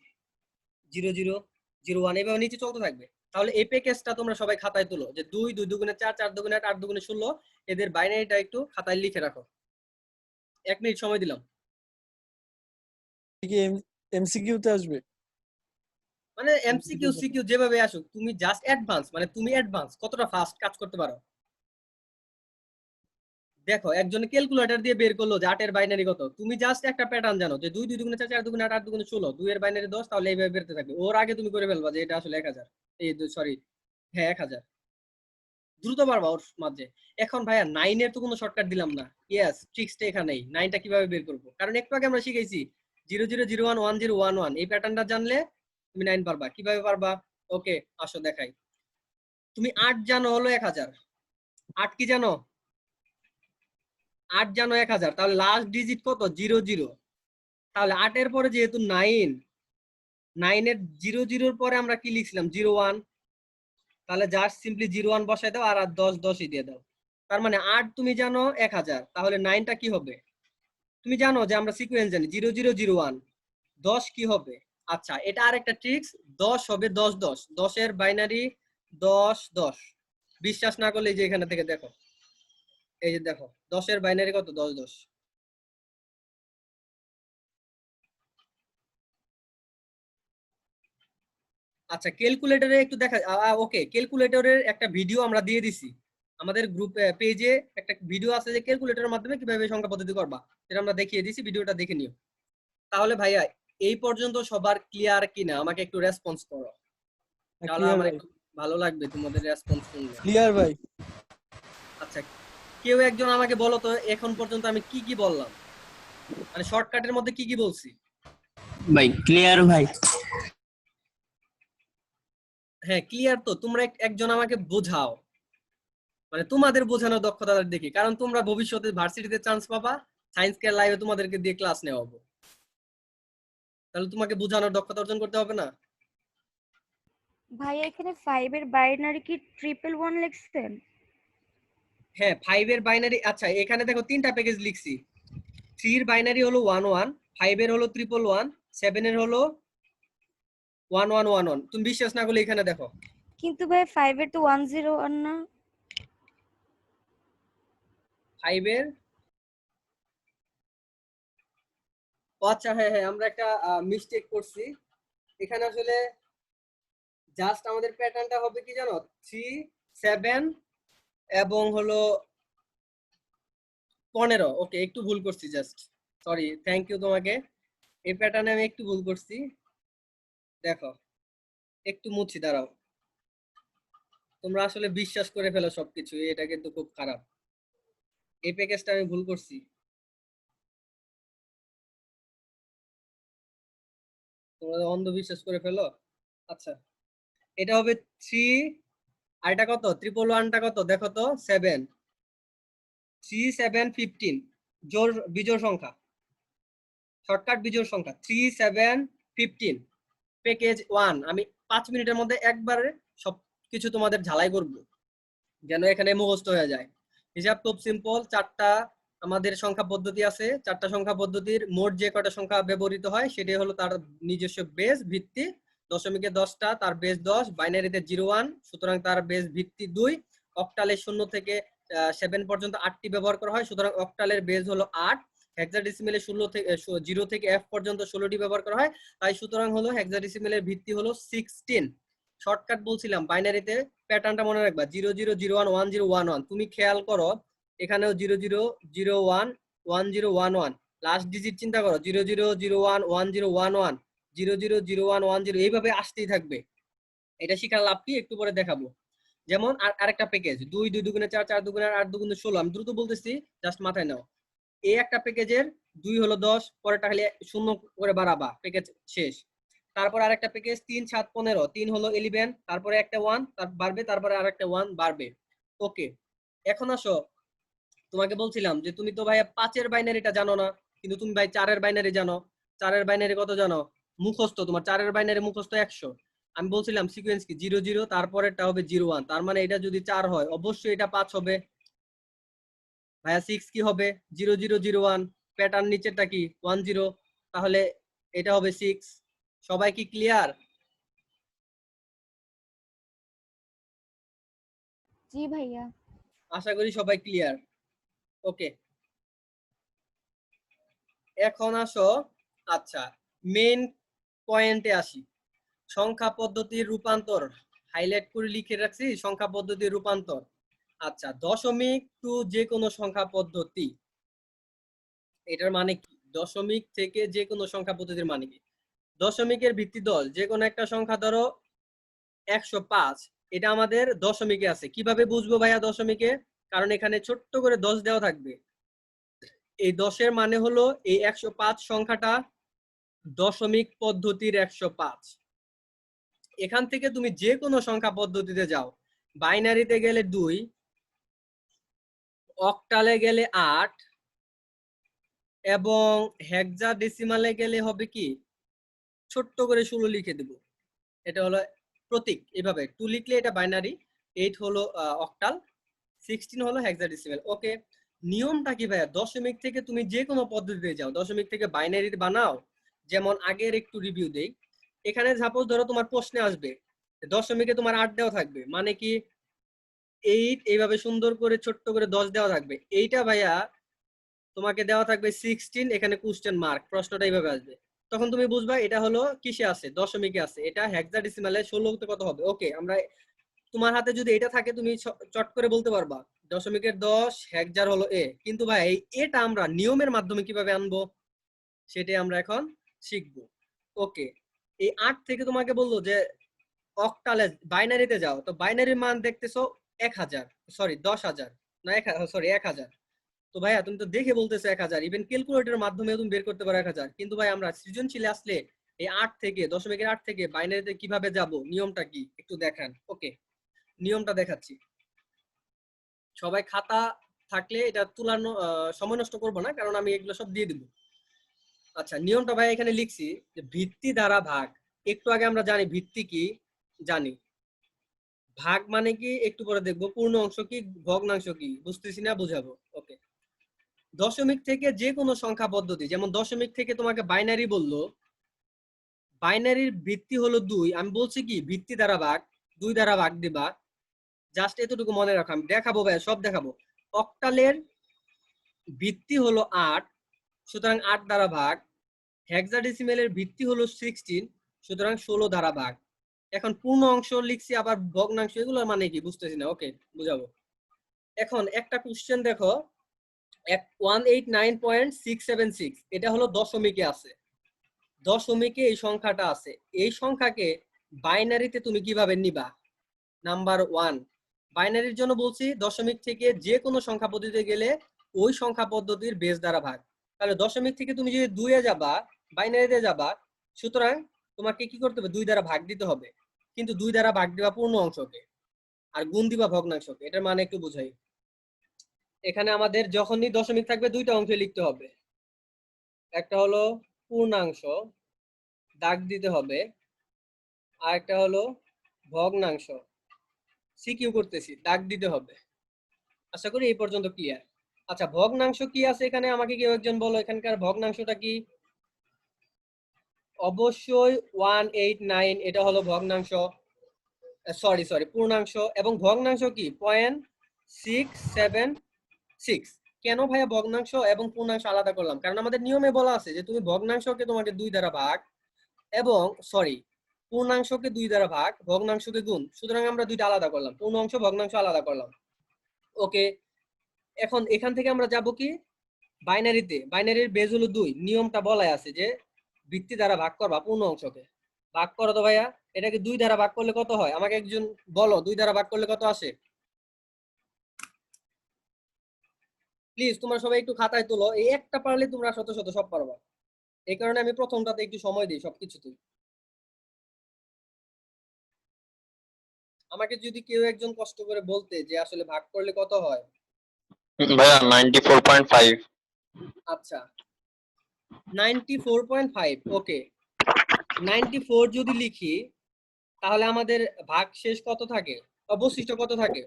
0001 এভাবে নিচে চলতে থাকবে। তাহলে এই প্যাকেজটা তোমরা সবাই খাতায় তুলো, যে 2 2 দুগুণে 4 4 দুগুণে 8 8 দুগুণে 16, এদের বাইনারিটা একটু খাতায় লিখে রাখো। 1 মিনিট সময় দিলাম। কি এমসিকিউ তে আসবে? মানে এমসিকিউ সিকিউ যেভাবে আসুক, তুমি জাস্ট অ্যাডভান্স, মানে তুমি অ্যাডভান্স কতটা ফাস্ট কাজ করতে পারো। দেখো একজন ক্যালকুলেটর দিয়ে বের করলো যে 8 এর বাইনারি কত, তুমি জাস্ট একটা প্যাটার্ন জানো যে 2 2 দুগুণে 4 4 দুগুণে 8 8 দুগুণে 16, 2 এর বাইনারি 10, তাহলে এইভাবে বেরতে থাকবে। ওর আগে তুমি করে ফেলবা যে এটা আসলে 1000, এই সরি, হ্যাঁ 1000, দ্রুত পারবা ওর মাঝে। এখন ভাইয়া 9 এর তো কোনো শর্টকাট দিলাম না। ইয়েস, ট্রিক্সটা এখানেই। 9টা কিভাবে বের করব, কারণ একটু আগে আমরা শিখেছি 00011011, এই প্যাটার্নটা জানলে তুমি 9 পারবা। কিভাবে পারবা? ওকে, আসো দেখাই। তুমি 8 জানো হলো 1000, 8 কি জানো? 8 জানো 1000, তাহলে লাস্ট ডিজিট কত? 00। তাহলে 8 এর পরে যেহেতু 9, 9 এর 00 পরে আমরা কি লিখছিলাম? 01। তাহলে জাস্ট সিম্পলি 01 বসাই দাও, আর 10 10ই দিয়ে দাও। তার মানে 8 তুমি জানো 1000, তাহলে 9টা কি হবে? তুমি জানো যে আমরা সিকোয়েন্স জানি 0001, 10 কি হবে? আচ্ছা, এটা আরেকটা ট্রিক্স, 10 হবে 10 10, 10 এর বাইনারি 10 10। বিশ্বাস না করলে এই যে এখানে থেকে দেখো, এই যে দেখো 10 এর বাইনারি কত? 10 10। আচ্ছা, ক্যালকুলেটরে একটু দেখা, ওকে, ক্যালকুলেটরের একটা ভিডিও আমরা দিয়ে দিছি আমাদের গ্রুপ পেজে। একটা ভিডিও আছে যে ক্যালকুলেটরের মাধ্যমে কিভাবে সংখ্যা পদ্ধতি করবা, সেটা আমরা দেখিয়ে দিছি, ভিডিওটা দেখে নিও। তাহলে ভাইয়া এই পর্যন্ত সবার ক্লিয়ার কিনা আমাকে একটু রেসপন্স করো, তাহলে ক্লিয়ার আমার ভাই, একটু ভালো লাগবে তোমাদের রেসপন্স শুনলে। ক্লিয়ার ভাই। আচ্ছা, কেউ একজন আমাকে বলো তো এখন পর্যন্ত আমি কি কি বললাম, মানে শর্টকাটের মধ্যে কি কি বলছি? ভাই ক্লিয়ার ভাই। হ্যাঁ ক্লিয়ার। তো তোমরা একজন আমাকে বোঝাও, মানে তোমাদের বোঝানোর দক্ষতা দেখি, কারণ তোমরা ভবিষ্যতে ভার্সিটিতে চান্স পাবা, সায়েন্স কেয়ার লাইভে তোমাদেরকে দিয়ে ক্লাস নেওয়া হবে, তাহলে তোমাকে বোঝানোর দক্ষতা অর্জন করতে হবে না? ভাইয়া এখানে 5 এর বাইনারি কি 111 লিখছেন? হ্যাঁ 5 এর বাইনারি, আচ্ছা এখানে দেখো 3টা প্যাকেজ লিখছি। 3 এর বাইনারি হলো 11, 5 এর হলো 111, 7 এর হলো 1111। তুমি বিশ্বাস না করলে এখানে দেখো, কিন্তু ভাই 5 এর তো 101 না। 5 এর, ও আচ্ছা হ্যাঁ হ্যাঁ, আমরা একটা মিস্টেক করছি এখানে। আসলে জাস্ট আমাদের প্যাটার্নটা হবে কি জানো, 3 7 এবং হলো 15। ওকে, একটু ভুল করছি, জাস্ট সরি, থ্যাংক ইউ তোমাকে। এই প্যাটার্নে আমি একটু ভুল করছি, দেখো একটু মুছি, দাঁড়াও। তোমরা আসলে বিশ্বাস করে ফেলো সবকিছু, এটা কিন্তু খুব খারাপ। এই প্যাকেজটা আমি ভুল করছি, তোমরা অন্ধবিশ্বাস করে ফেলো। আচ্ছা, এটা হবে 3, আর এটা কত? 111টা কত দেখো তো? 7, 3 7 15, বিজোড় সংখ্যা, শর্টকাট বিজোড় সংখ্যা 3 7 15। প্যাকেজ 1 আমি 5 মিনিটের মধ্যে একবারে সবকিছু তোমাদের ঝালাই করব, যেন এখানে মুখস্থ হয়ে যায়। হিসাব খুব সিম্পল, 4টা আমাদের সংখ্যা পদ্ধতি আছে। 4টা সংখ্যা পদ্ধতির মোট যে কয়টা সংখ্যা ব্যবহৃত হয় সেটি হলো তার নিজস্ব বেস ভিত্তি। দশমিকে 10টা, তার বেস 10, বাইনারিতে 01, সুতরাং তার বেস ভিত্তি 2, অক্টালে 0 থেকে 7 পর্যন্ত 8টি ব্যবহার করা হয়, সুতরাং অক্টালের বেস হলো 8, হেক্সাডেসিমেলে 0 থেকে f পর্যন্ত 16টি ব্যবহার করা হয়, তাই সুতরাং হলো হেক্সাডেসিমেলের ভিত্তি হলো 16। শর্টকাট বলছিলাম, বাইনারিতে প্যাটার্নটা মনে রাখবা 00011011। তুমি খেয়াল করো এখানেও 0001 1011, লাস্ট ডিজিট চিন্তা করো 0001 1011 000110, এইভাবে আসতেই থাকবে। এটা শিখার লাভ কি একটু পরে দেখাবো। যেমন আরেকটা প্যাকেজ 2 2 দুগুণে 4 4 দুগুণে 8 দুগুণে 16, আমি দ্রুত বলতেছি জাস্ট মাথায় নাও। এই একটা প্যাকেজের 2 হলো 10, পরেরটা খালি 0 করে বাড়াবা, প্যাকেজ শেষ। তারপর আরেকটা প্যাকেজ 3 7 15, 3 হলো 11, তারপরে একটা 1 তার বাড়বে, তারপরে আরেকটা 1 বাড়বে। ওকে, এখন আসো, তোমাকে বলছিলাম যে তুমি তো ভাই 5 এর বাইনারিটা জানো না, কিন্তু তুমি ভাই 4 এর বাইনারি জানো। 4 এর বাইনারি কত জানো? মুখস্থ, তোমার 4 এর বাইনারি মুখস্থ 100। আমি বলছিলাম সিকোয়েন্স কি 0 0, তারপরেরটা হবে 0 1, তার মানে এটা যদি 4 হয় অবশ্যই এটা 5 হবে। ভাইয়া 6 কি হবে? 0 0 0 1, প্যাটার্ন নিচেরটা কি 1 0, তাহলে এটা হবে 6। সবাই কি ক্লিয়ার? জি ভাইয়া। আশা করি সবাই ক্লিয়ার। ওকে, এখন আসো, আচ্ছা মেইন পয়েন্টে আসি। সংখ্যা পদ্ধতির রূপান্তর হাইলাইট করে লিখে রাখছি, সংখ্যা পদ্ধতির রূপান্তর। আচ্ছা, দশমিক টু যে কোনো সংখ্যা পদ্ধতি, এটার মানে কি? দশমিক থেকে যে কোনো সংখ্যা পদ্ধতির মানে কি? দশমিকের ভিত্তি 10, যে কোনো একটা সংখ্যা ধরো 105, এটা আমাদের দশমিকে আছে। কিভাবে বুঝবো ভাইয়া দশমিকে? কারণ এখানে ছোট্ট করে 10 দেওয়া থাকবে। এই 10-এর মানে হলো এই 105 সংখ্যাটা দশমিক পদ্ধতির 105। এখান থেকে তুমি যে কোনো সংখ্যা পদ্ধতিতে যাও, বাইনারিতে গেলে 2, অক্টালে গেলে 8, এবং হেক্সাডেসিমালে গেলে হবে কি ছোট্ট করে 16 লিখে দেব। এটা হলো প্রতীক। এভাবে 2 লিখলে এটা বাইনারি, 8 হলো অক্টাল, 16 হলো হেক্সাডেসিমাল। ওকে, নিয়মটা কি ভাইয়া? দশমিক থেকে তুমি যে কোনো পদ্ধতিতে যাও, দশমিক থেকে বাইনারি বানাও। যেমন আগের একটু রিভিউ দেই। এখানে সাপোজ ধরো তোমার প্রশ্নে আসবে দশমিকে তোমার 8 দেওয়া থাকবে, মানে কি 8 এইভাবে সুন্দর করে ছোট্ট করে 10 দেওয়া থাকবে। এইটা ভাইয়া তোমাকে দেওয়া থাকবে 16, এখানে কোশ্চেন মার্ক, প্রশ্নটা এইভাবে আসবে। তখন তুমি বুঝবা এটা হলো কিসে আছে, দশমিকে আছে। এটা হেক্সাডেসিমালে 16তে কত হবে। ওকে, আমরা তোমার হাতে যদি এটা থাকে তুমি চট করে বলতে পারবা দশমিকের 10 হেক্সার হলো এ। কিন্তু ভাই এটা আমরা নিয়মের মাধ্যমে কিভাবে আনবো সেটাই আমরা এখন শিখবো। ওকে, এই 8 থেকে তোমাকে বললো যে অক্টালে বাইনারিতে যাও, তো বাইনারির মান দেখতেছো 1000, সরি 10000, না 1000। তো ভাইয়া তুমি তো দেখে বলতেছো 1000, ইভেন ক্যালকুলেটরের মাধ্যমে তুমি বের করতে পারো 1000। কিন্তু ভাই আমরা সৃজনশীলে আসলে এই 8 থেকে দশমিকের 8 থেকে বাইনারিতে কিভাবে যাব, নিয়মটা কি একটু দেখান। ওকে, নিয়মটা দেখাচ্ছি। সবাই খাতা থাকলে এটা তুলানো, সময় নষ্ট করবো না, কারণ আমি এগুলো সব দিয়ে দিব। আচ্ছা, নিয়মটা ভাই এখানে লিখছি যে ভিত্তি দ্বারা ভাগ। একটু আগে আমরা জানি ভিত্তি কি, জানি ভাগ মানে কি একটু পরে দেখবো, পূর্ণ অংশ কি ভগ্নাংশ কি, বুঝতেছি না, বুঝাবো। ওকে, দশমিক থেকে যে কোনো সংখ্যা পদ্ধতি, যেমন দশমিক থেকে তোমাকে বাইনারি বললো, বাইনারির ভিত্তি হলো 2, আমি বলছি কি ভিত্তি দ্বারা ভাগ, 2 দ্বারা ভাগ দিবা। জাস্ট এতটুকু মনে রাখো, আমি দেখাবো ভাই, সব দেখাবো। অক্টালের ভিত্তি হলো 8, সুতরাং 8 দ্বারা ভাগ। হেক্সাডেসিমেলের ভিত্তি হলো 16, সুতরাং 16 দ্বারা ভাগ। এখন পূর্ণ অংশ লিখছি, আবার ভগ্নাংশ, এগুলোর মানে কি বুঝতেছি না। ওকে, বুঝাবো। এখন একটা কোশ্চেন দেখো, 189.676, এটা হলো দশমিকে আছে, দশমিকে এই সংখ্যাটা আছে। এই সংখ্যাকে বাইনারিতে তুমি কিভাবে নিবা? নাম্বার 1, বাইনারির জন্য বলছি দশমিক থেকে যে কোনো সংখ্যা পদ্ধতিতে গেলে ওই সংখ্যা পদ্ধতির বেস দ্বারা ভাগ। তাহলে দশমিক থেকে তুমি যদি 2 এ যাবা, বাইনারিতে যাবা, সুতরাং তোমাকে কি করতে হবে? 2 দ্বারা ভাগ দিতে হবে। কিন্তু 2 দ্বারা ভাগ দিবা পূর্ণ অংশকে, আর গুণ দিবা ভগ্নাংশকে। এটার মানে একটু বুঝাই। এখানে আমাদের যখনই দশমিক থাকবে 2টা অংশে লিখতে হবে। একটা হলো পূর্ণাংশ, দাগ দিতে হবে, আর একটা হলো ভগ্নাংশ, সিকিউ করতেছি, দাগ দিতে হবে। আশা করি এই পর্যন্ত ক্লিয়ার। আচ্ছা, ভগ্নাংশ কি আছে এখানে, আমাকে কেউ একজন বলো এখানকার ভগ্নাংশটা কি? অবশ্যই 189, এটা হলো ভগ্নাংশ, সরি পূর্ণাংশ। এবং ভগ্নাংশ কি 0.676, কেন ভাইয়া ভগ্নাংশ এবং পূর্ণাংশ আলাদা করলাম? কারণ আমাদের নিয়মে বলা আছে যে তুমি ভগ্নাংশকে তোমাকে 2 দ্বারা ভাগ এবং পূর্ণাংশকে 2 দ্বারা ভাগ, ভগ্নাংশকে গুণ। সুতরাং আমরা দুইটা আলাদা করলাম, পূর্ণাংশ ভগ্নাংশ আলাদা করলাম। ওকে, এখন এখান থেকে আমরা যাব কি বাইনারিতে। বাইনারির বেজ হলো 2, নিয়মটা বলাই আছে যে ভিত্তি দ্বারা ভাগ করবা পূর্ণ অংশকে। ভাগ করো তো ভাইয়া, এটাকে 2 দ্বারা ভাগ করলে কত হয়? আমাকে একজন বলো 2 দ্বারা ভাগ করলে কত আসে? প্লিজ তোমরা সবাই একটু খাতায় তোলো, এই একটা পারলে তোমরা শত শত সব পারবা। এই কারণে আমি প্রথমটাতে একটু সময় দিই সবকিছুতে। আমাকে যদি কেউ একজন কষ্ট করে বলতে যে আসলে ভাগ করলে কত হয়। ভাইয়া 94.5। আচ্ছা 94.5। ওকে, 94 যদি লিখি তাহলে আমাদের ভাগ শেষ কত থাকে, অবশিষ্ট কত থাকে?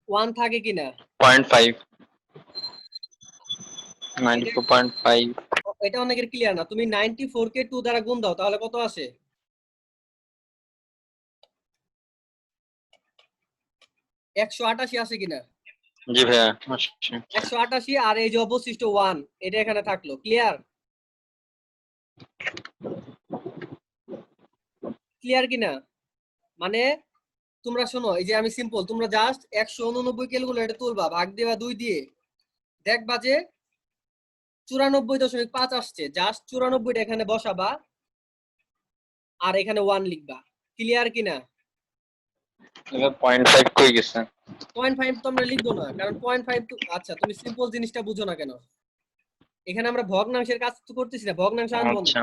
1 থাকে কিনা? 0.5। 94.5। এটা অনেকের ক্লিয়ার না। তুমি 94 কে 2 দ্বারা গুণ দাও তাহলে কত আসে? 188 আসে কিনা? জি ভাইয়া আসছে। 188 আর এই যে অবশিষ্ট 1 এটা এখানে থাকলো। ক্লিয়ার? ক্লিয়ার কিনা? মানে তোমরা শোনো, এই যে আমি সিম্পল, তোমরা জাস্ট 189 ক্যালকুলেটর তুলবা, ভাগ দিবা 2 দিয়ে, দেখবা যে 94.5 আসছে। জাস্ট 94টা এখানে বসাবা আর এখানে 1 লিখবা। ক্লিয়ার কিনা? 0.5 কই গেছে? 0.5 তো আমরা লিখবো না, কারণ 0.5 তো আচ্ছা তুমি সিম্পল জিনিসটা বুঝো না কেন? এখানে আমরা ভগ্নাংশের কাজ তো করতেছি না, ভগ্নাংশ আনবো না। আচ্ছা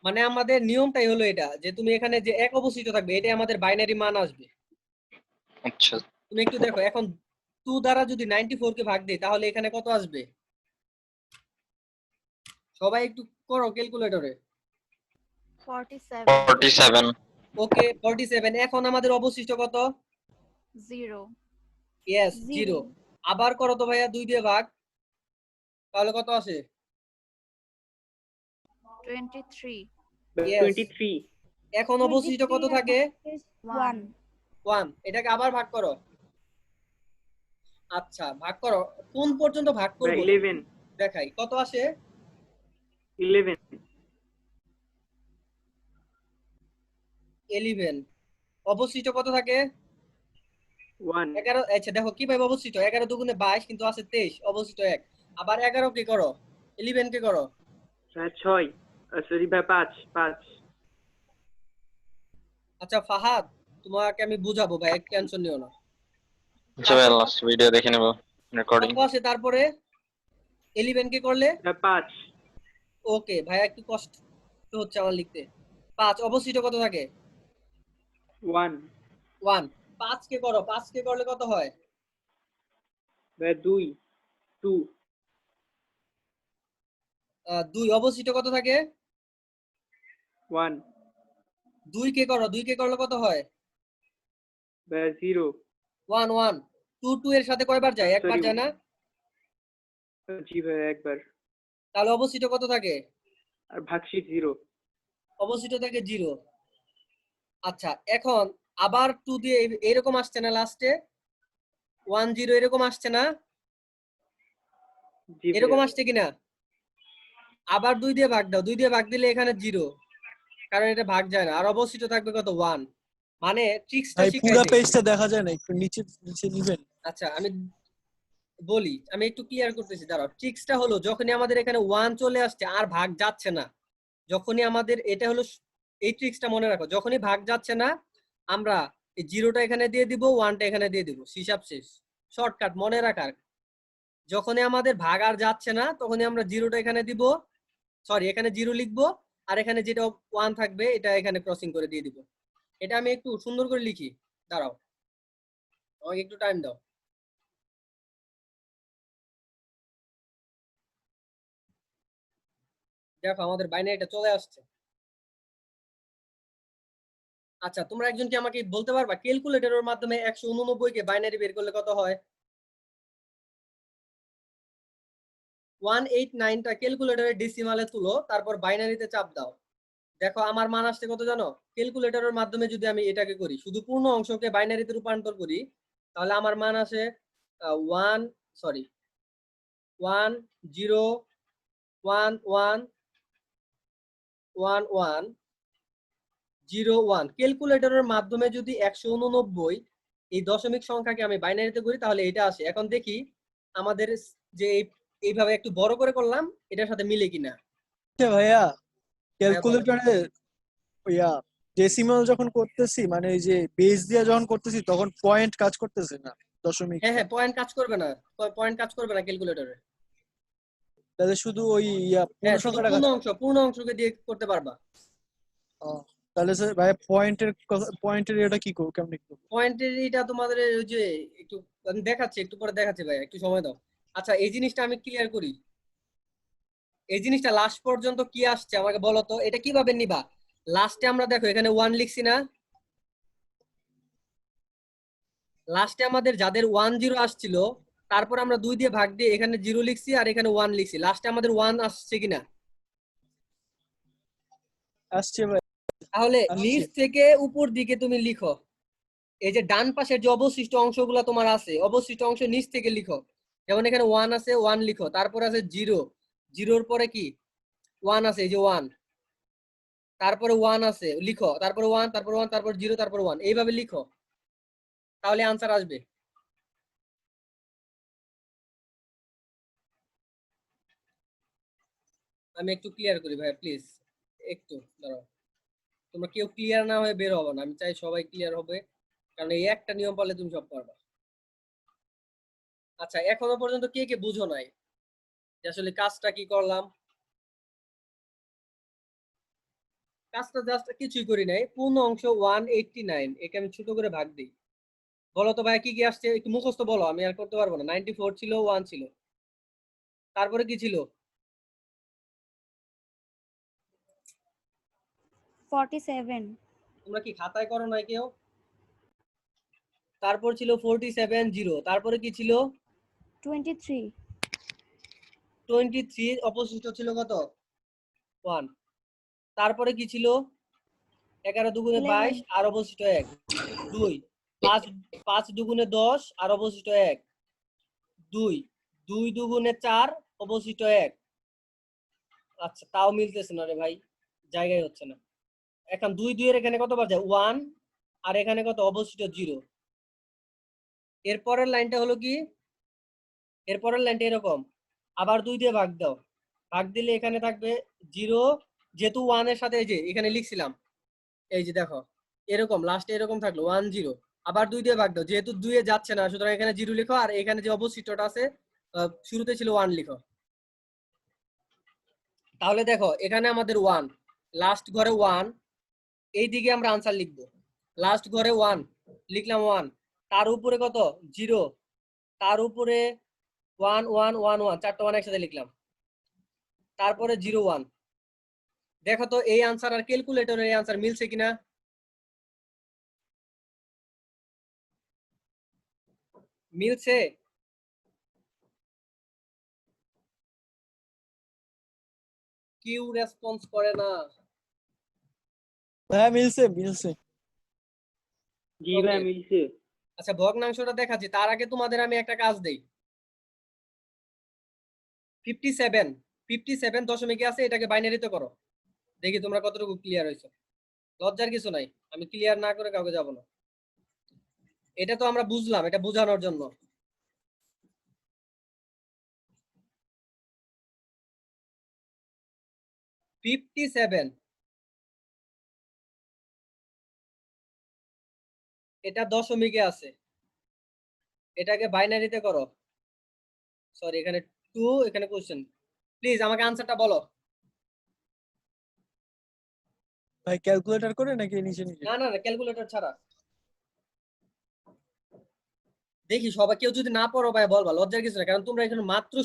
মানে আমাদের নিয়মটাই হলো এটা যে তুমি এখানে যে এক অবশিষ্ট থাকবে এটাই আমাদের বাইনারি মান আসবে। আচ্ছা। তুমি একটু দেখো, এখন 2 দ্বারা যদি 94 কে ভাগ দেই তাহলে এখানে কত আসবে? সবাই একটু করো ক্যালকুলেটরে। 47 47। ওকে 47। এখন আমাদের অবশিষ্ট কত? 0 ইয়েস 0। Zero. আবার করো তো ভাইয়া 2 দিয়ে ভাগ, তাহলে কত আসে? 23 Yes. 23। এখন অবশিষ্ট কত থাকে? 1. 1। এটাকে আবার ভাগ করো। আচ্ছা ভাগ করো, কোন পর্যন্ত ভাগ করব 11। দেখাই কত আসে। 11। 11। অবশিষ্ট কত থাকে? 1। 11। আচ্ছা দেখো কিভাবে অবশিষ্ট, 11 দুগুণে 22 কিন্তু আছে 23, অবশিষ্ট 1। আবার 11 কে করো, 11 কে করো। 6। সরি ভাই 5। আচ্ছা ফাহাদ, তোমাকে আমি বুঝাবো ভাই, টেনশন নিও না। আচ্ছা ভাইয়া লাস্ট ভিডিও দেখে নেব রেকর্ডিং। কত আসে তারপরে 11 কে করলে? 5। ওকে ভাইয়া একটু কষ্ট হচ্ছে আমার লিখতে। 5। অবশিষ্ট কত থাকে? 1। 1। 5 কে করো, 5 কে করলে কত হয়? ভাই 2। 2। 2। অবশিষ্ট কত থাকে? 1। 2 কে করো, 2 কে করলে কত হয়? ভাই 0। 1 1। 2 2 এর সাথে কয়বার যায়? একবার Sorry. যায় না? জি ভাই একবার। তাহলে অবশিষ্ট কত থাকে? আর ভাগশিট 0। অবশিষ্ট থাকে 0। আচ্ছা এখন আবার 2 দিয়ে এরকম আসছে না লাস্টে? 1 0 এরকম আসছে না? জি এরকম ভাইয়া। আসছে কিনা? আবার 2 দিয়ে ভাগ দাও, 2 দিয়ে ভাগ দিলে এখানে 0, কারণ এটা ভাগ যায় না। আর অবশিষ্ট থাকবে কত? 1। মানে ট্রিক্সটা ভাই শিখাই পুরো দেই। পেজটা দেখা যায় না, একটু নিচে নিচে নিবেন? আচ্ছা আমি বলি, আমি একটু ক্লিয়ার করতেছি, দাঁড়াও। ট্রিক্সটা হলো যখনই আমাদের এখানে 1 চলে আসছে আর ভাগ যাচ্ছে না, যখনই আমাদের এটা হলো এই ট্রিক্সটা মনে রাখো, যখনই ভাগ যাচ্ছে না আমরা এই 0টা এখানে দিয়ে দিব, 1টা এখানে দিয়ে দিব, হিসাব শেষ। শর্টকাট মনে রাখার। যখনই আমাদের ভাগ আর যাচ্ছে না তখনই আমরা 0টা এখানে দিব, সরি এখানে 0 লিখবো, আর এখানে যেটা 1 থাকবে এটা এখানে ক্রসিং করে দিয়ে দিব। এটা আমি একটু সুন্দর করে লিখি, দাঁড়াও আমাকে একটু টাইম দাও। দেখো আমাদের বাইনারিটা চলে আসছে। আচ্ছা তোমরা একজন কি আমাকে বলতে পারবা ক্যালকুলেটরের মাধ্যমে 189 কে বাইনারি বের করলে কত হয়? 189টা ক্যালকুলেটরের ডেসিমালে তুলো, তারপর বাইনারিতে চাপ দাও। দেখো আমার মান আসছে কত জানো? ক্যালকুলেটরের মাধ্যমে যদি আমি এটাকে করি, শুধু পূর্ণ অংশকে বাইনারিতে রূপান্তর করি, তাহলে আমার মান আসে 1 সরি 1 0 1 1 1 1 0 1। ক্যালকুলেটরের মাধ্যমে যদি 189 এই দশমিক সংখ্যাকে আমি বাইনারিতে করি তাহলে এটা আসে। এখন দেখি আমাদের যে এইভাবে একটু বড় করে করলাম এটার সাথে মিলে কিনা। আচ্ছা ভাইয়া বলো। ক্যালকুলেটরে ইয়া ডেসিমাল যখন করতেছি মানে এই যে বেস দিয়ে যখন করতেছি তখন পয়েন্ট কাজ করতেছে না দশমিক। হ্যাঁ হ্যাঁ, পয়েন্ট কাজ করবে না, পয়েন্ট কাজ করবে না ক্যালকুলেটরে। তাহলে শুধু ওই ইয়া পূর্ণ হ্যাঁ, শুধু সংখ্যাটা পূর্ণ অংশকে দিয়ে করতে পারবা। তাহলে স্যার ভাই পয়েন্টের এটা কি করব কেমনে কি করব? পয়েন্টের এটা তোমাদের ওই যে একটু আমি দেখাচ্ছি, একটু পরে দেখাচ্ছি ভাই, একটু সময় দাও। আচ্ছা, এই জিনিসটা আমি ক্লিয়ার করি। এই জিনিসটা লাস্ট পর্যন্ত কি আসছে আমাকে বলো তো, এটা কিভাবে নিবা? লাস্টে আমরা দেখো এখানে 1 লিখছি না, লাস্টে আমাদের যাদের 1 0 আসছিল তারপর আমরা 2 দিয়ে ভাগ দিয়ে এখানে 0 লিখছি আর এখানে 1 লিখছি, লাস্টে আমাদের 1 আসছে কিনা? আসছে ভাই। তাহলে আসছে। নিচ থেকে উপর দিকে তুমি লিখো, এই যে ডান পাশের যে অবশিষ্ট অংশগুলো তোমার আছে অবশিষ্ট অংশ নিচ থেকে লিখো। যেমন এখানে 1 আছে 1 লিখো, তারপর আছে 0, 0-র পরে কি 1 আছে, এই যে 1, তারপরে 1 আছে লিখো, তারপরে 1, তারপর 1, তারপর 0, তারপর 1, এইভাবে লিখো, তাহলে আনসার আসবে। আমি একটু ক্লিয়ার করি ভাই প্লিজ, একটু দাঁড়াও, তোমরা কেউ ক্লিয়ার না হয়ে বের হবে না, আমি চাই সবাই ক্লিয়ার হবে, কারণ এই একটা নিয়ম পারলে তুমি সব পারবা। আচ্ছা, এখনো পর্যন্ত কে কে বুঝো নাই যে আসলে কাজটা কি করলাম? কাজটা জাস্ট কিছুই করি নাই, পূর্ণ অংশ 189, একে আমি ছোট করে ভাগ দিই। বলো তো ভাই কি কি আসছে, একটু মুখস্থ বলো, আমি আর করতে পারবো না। 94 ছিল, 1 ছিল, তারপরে কি ছিল? 47 তোমরা কি খাতায় করো নাই কেউ? তারপর ছিল 47 0, তারপরে কি ছিল? 23 23, অবশিষ্ট ছিল কত? 1, তারপরে কি ছিল? 11 দুগুণে 22 11 আর অবশিষ্ট 1, 2, 5 5 দুগুণে 10 আর অবশিষ্ট 1, 2, 2 দুগুণে 4 অবশিষ্ট 1। আচ্ছা, তাও মিলতেছে না রে ভাই, জায়গায় হচ্ছে না। এখন 2 2 এর এখানে কতবার যায়? 1, আর এখানে কত? অবশিষ্ট 0। এরপরের লাইনটা হলো কি, এরপরের লাইনটা এরকম, আবার 2 দিয়ে ভাগ দাও, ভাগ দিলে এখানে থাকবে 0, যেহেতু 1 এর সাথে এই যে এখানে লিখছিলাম, এই যে দেখো এরকম লাস্টে এরকম থাকলো 1 0, আবার 2 দিয়ে ভাগ দাও, যেহেতু 2 এ যাচ্ছে না সুতরাং এখানে 0 লিখো, আর এখানে যে অবশিষ্টটা আছে শুরুতে ছিল 1 লিখো। তাহলে দেখো এখানে আমাদের 1, লাস্ট ঘরে 1, এই দিকে আমরা আনসার লিখবো, লাস্ট ঘরে 1 লিখলাম, 1, তার উপরে কত? 0, তার উপরে 1 1 1 1, চারটা 1 একসাথে লিখলাম, তারপরে 0 1। দেখো তো এই আনসার আর ক্যালকুলেটরের এই আনসার মিলছে কিনা? মিলছে? কিউ রেসপন্স করে না। হ্যাঁ মিলছে মিলছে। জি ভাই Okay. মিলছে। আচ্ছা, ভগ্নাংশটা দেখাচ্ছি, তার আগে তোমাদের আমি একটা কাজ দেই। 57 দশমিকে আছে, এটাকে বাইনারিতে করো, দেখি তোমরা কতটুকু ক্লিয়ার হয়েছে। লজ্জার কিছু নাই, আমি ক্লিয়ার না করে কাউকে যাব না, এটা তো আমরা বুঝলাম, এটা বোঝানোর জন্য। এটা দশমিকে আছে, এটাকে বাইনারিতে করো। সরি, এখানে 2, এখানে কোশ্চেন। প্লিজ আমাকে আনসারটা বলো। ভাই ক্যালকুলেটর করে নাকি নিচে নিচে? না না না, ক্যালকুলেটর ছাড়া। দেখি সবাই, কেউ যদি না পড়ো ভাই বলবা, লজ্জার কিছু না, কারণ তোমরা এখানে মাত্র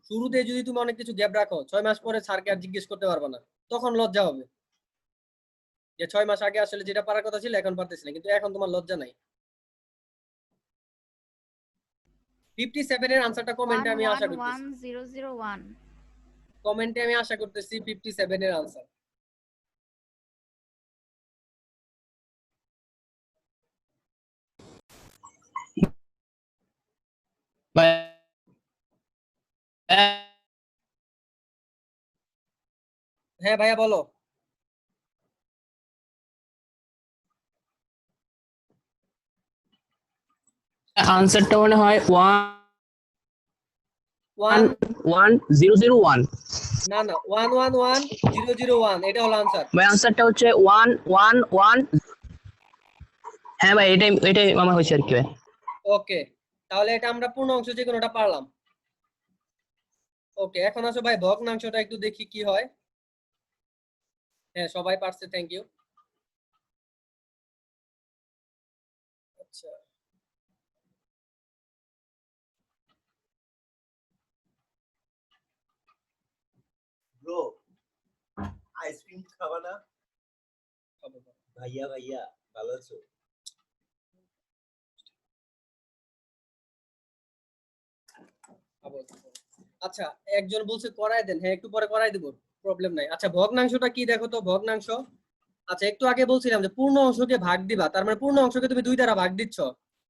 শুরুতে যদি তুমি অনেক কিছু গ্যাপ রাখো 6 মাস পরে স্যারকে আর জিজ্ঞেস করতে পারবে না, তখন লজ্জা হবে যে 6 মাস আগে আসলে যেটা পারার কথা ছিল এখন পারতেছি না, কিন্তু এখন তোমার লজ্জা নাই। 57 এর আনসারটা কমেন্টে আমি আশা করতেছি, 111001 কমেন্টে আমি আশা করতেছি 57 এর আনসার। ভাই হ্যাঁ ভাইয়া বলো। আনসারটা মনে হয় 1 11001। না না 111001 এটা হলো আনসার। ভাই আনসারটা হচ্ছে 111। হ্যাঁ ভাই এটাই আমার হয়েছে আর কি ভাই। ওকে, তাহলে এটা আমরা পূর্ণ অংশ যে কোনোটা পারলাম। ওকে, এখন আসো ভাই ভগ্নাংশটা একটু দেখি কি হয়। হ্যাঁ সবাই পারছে, থ্যাংক ইউ। আচ্ছা ব্রো আইসক্রিম খাবা না? খাবো, খাবো। ভাইয়া ভাইয়া ভালো আছো? খাবো, খাবো। আচ্ছা একজন বলছে করাই দেন, হ্যাঁ একটু পরে করাই দিব, প্রবলেম নাই। আচ্ছা ভগ্নাংশটা কি দেখো তো, ভগ্নাংশ। আচ্ছা একটু আগে বলছিলাম যে পূর্ণ অংশকে ভাগ দিবা, তার মানে পূর্ণ অংশকে তুমি 2 দ্বারা ভাগ দিচ্ছ,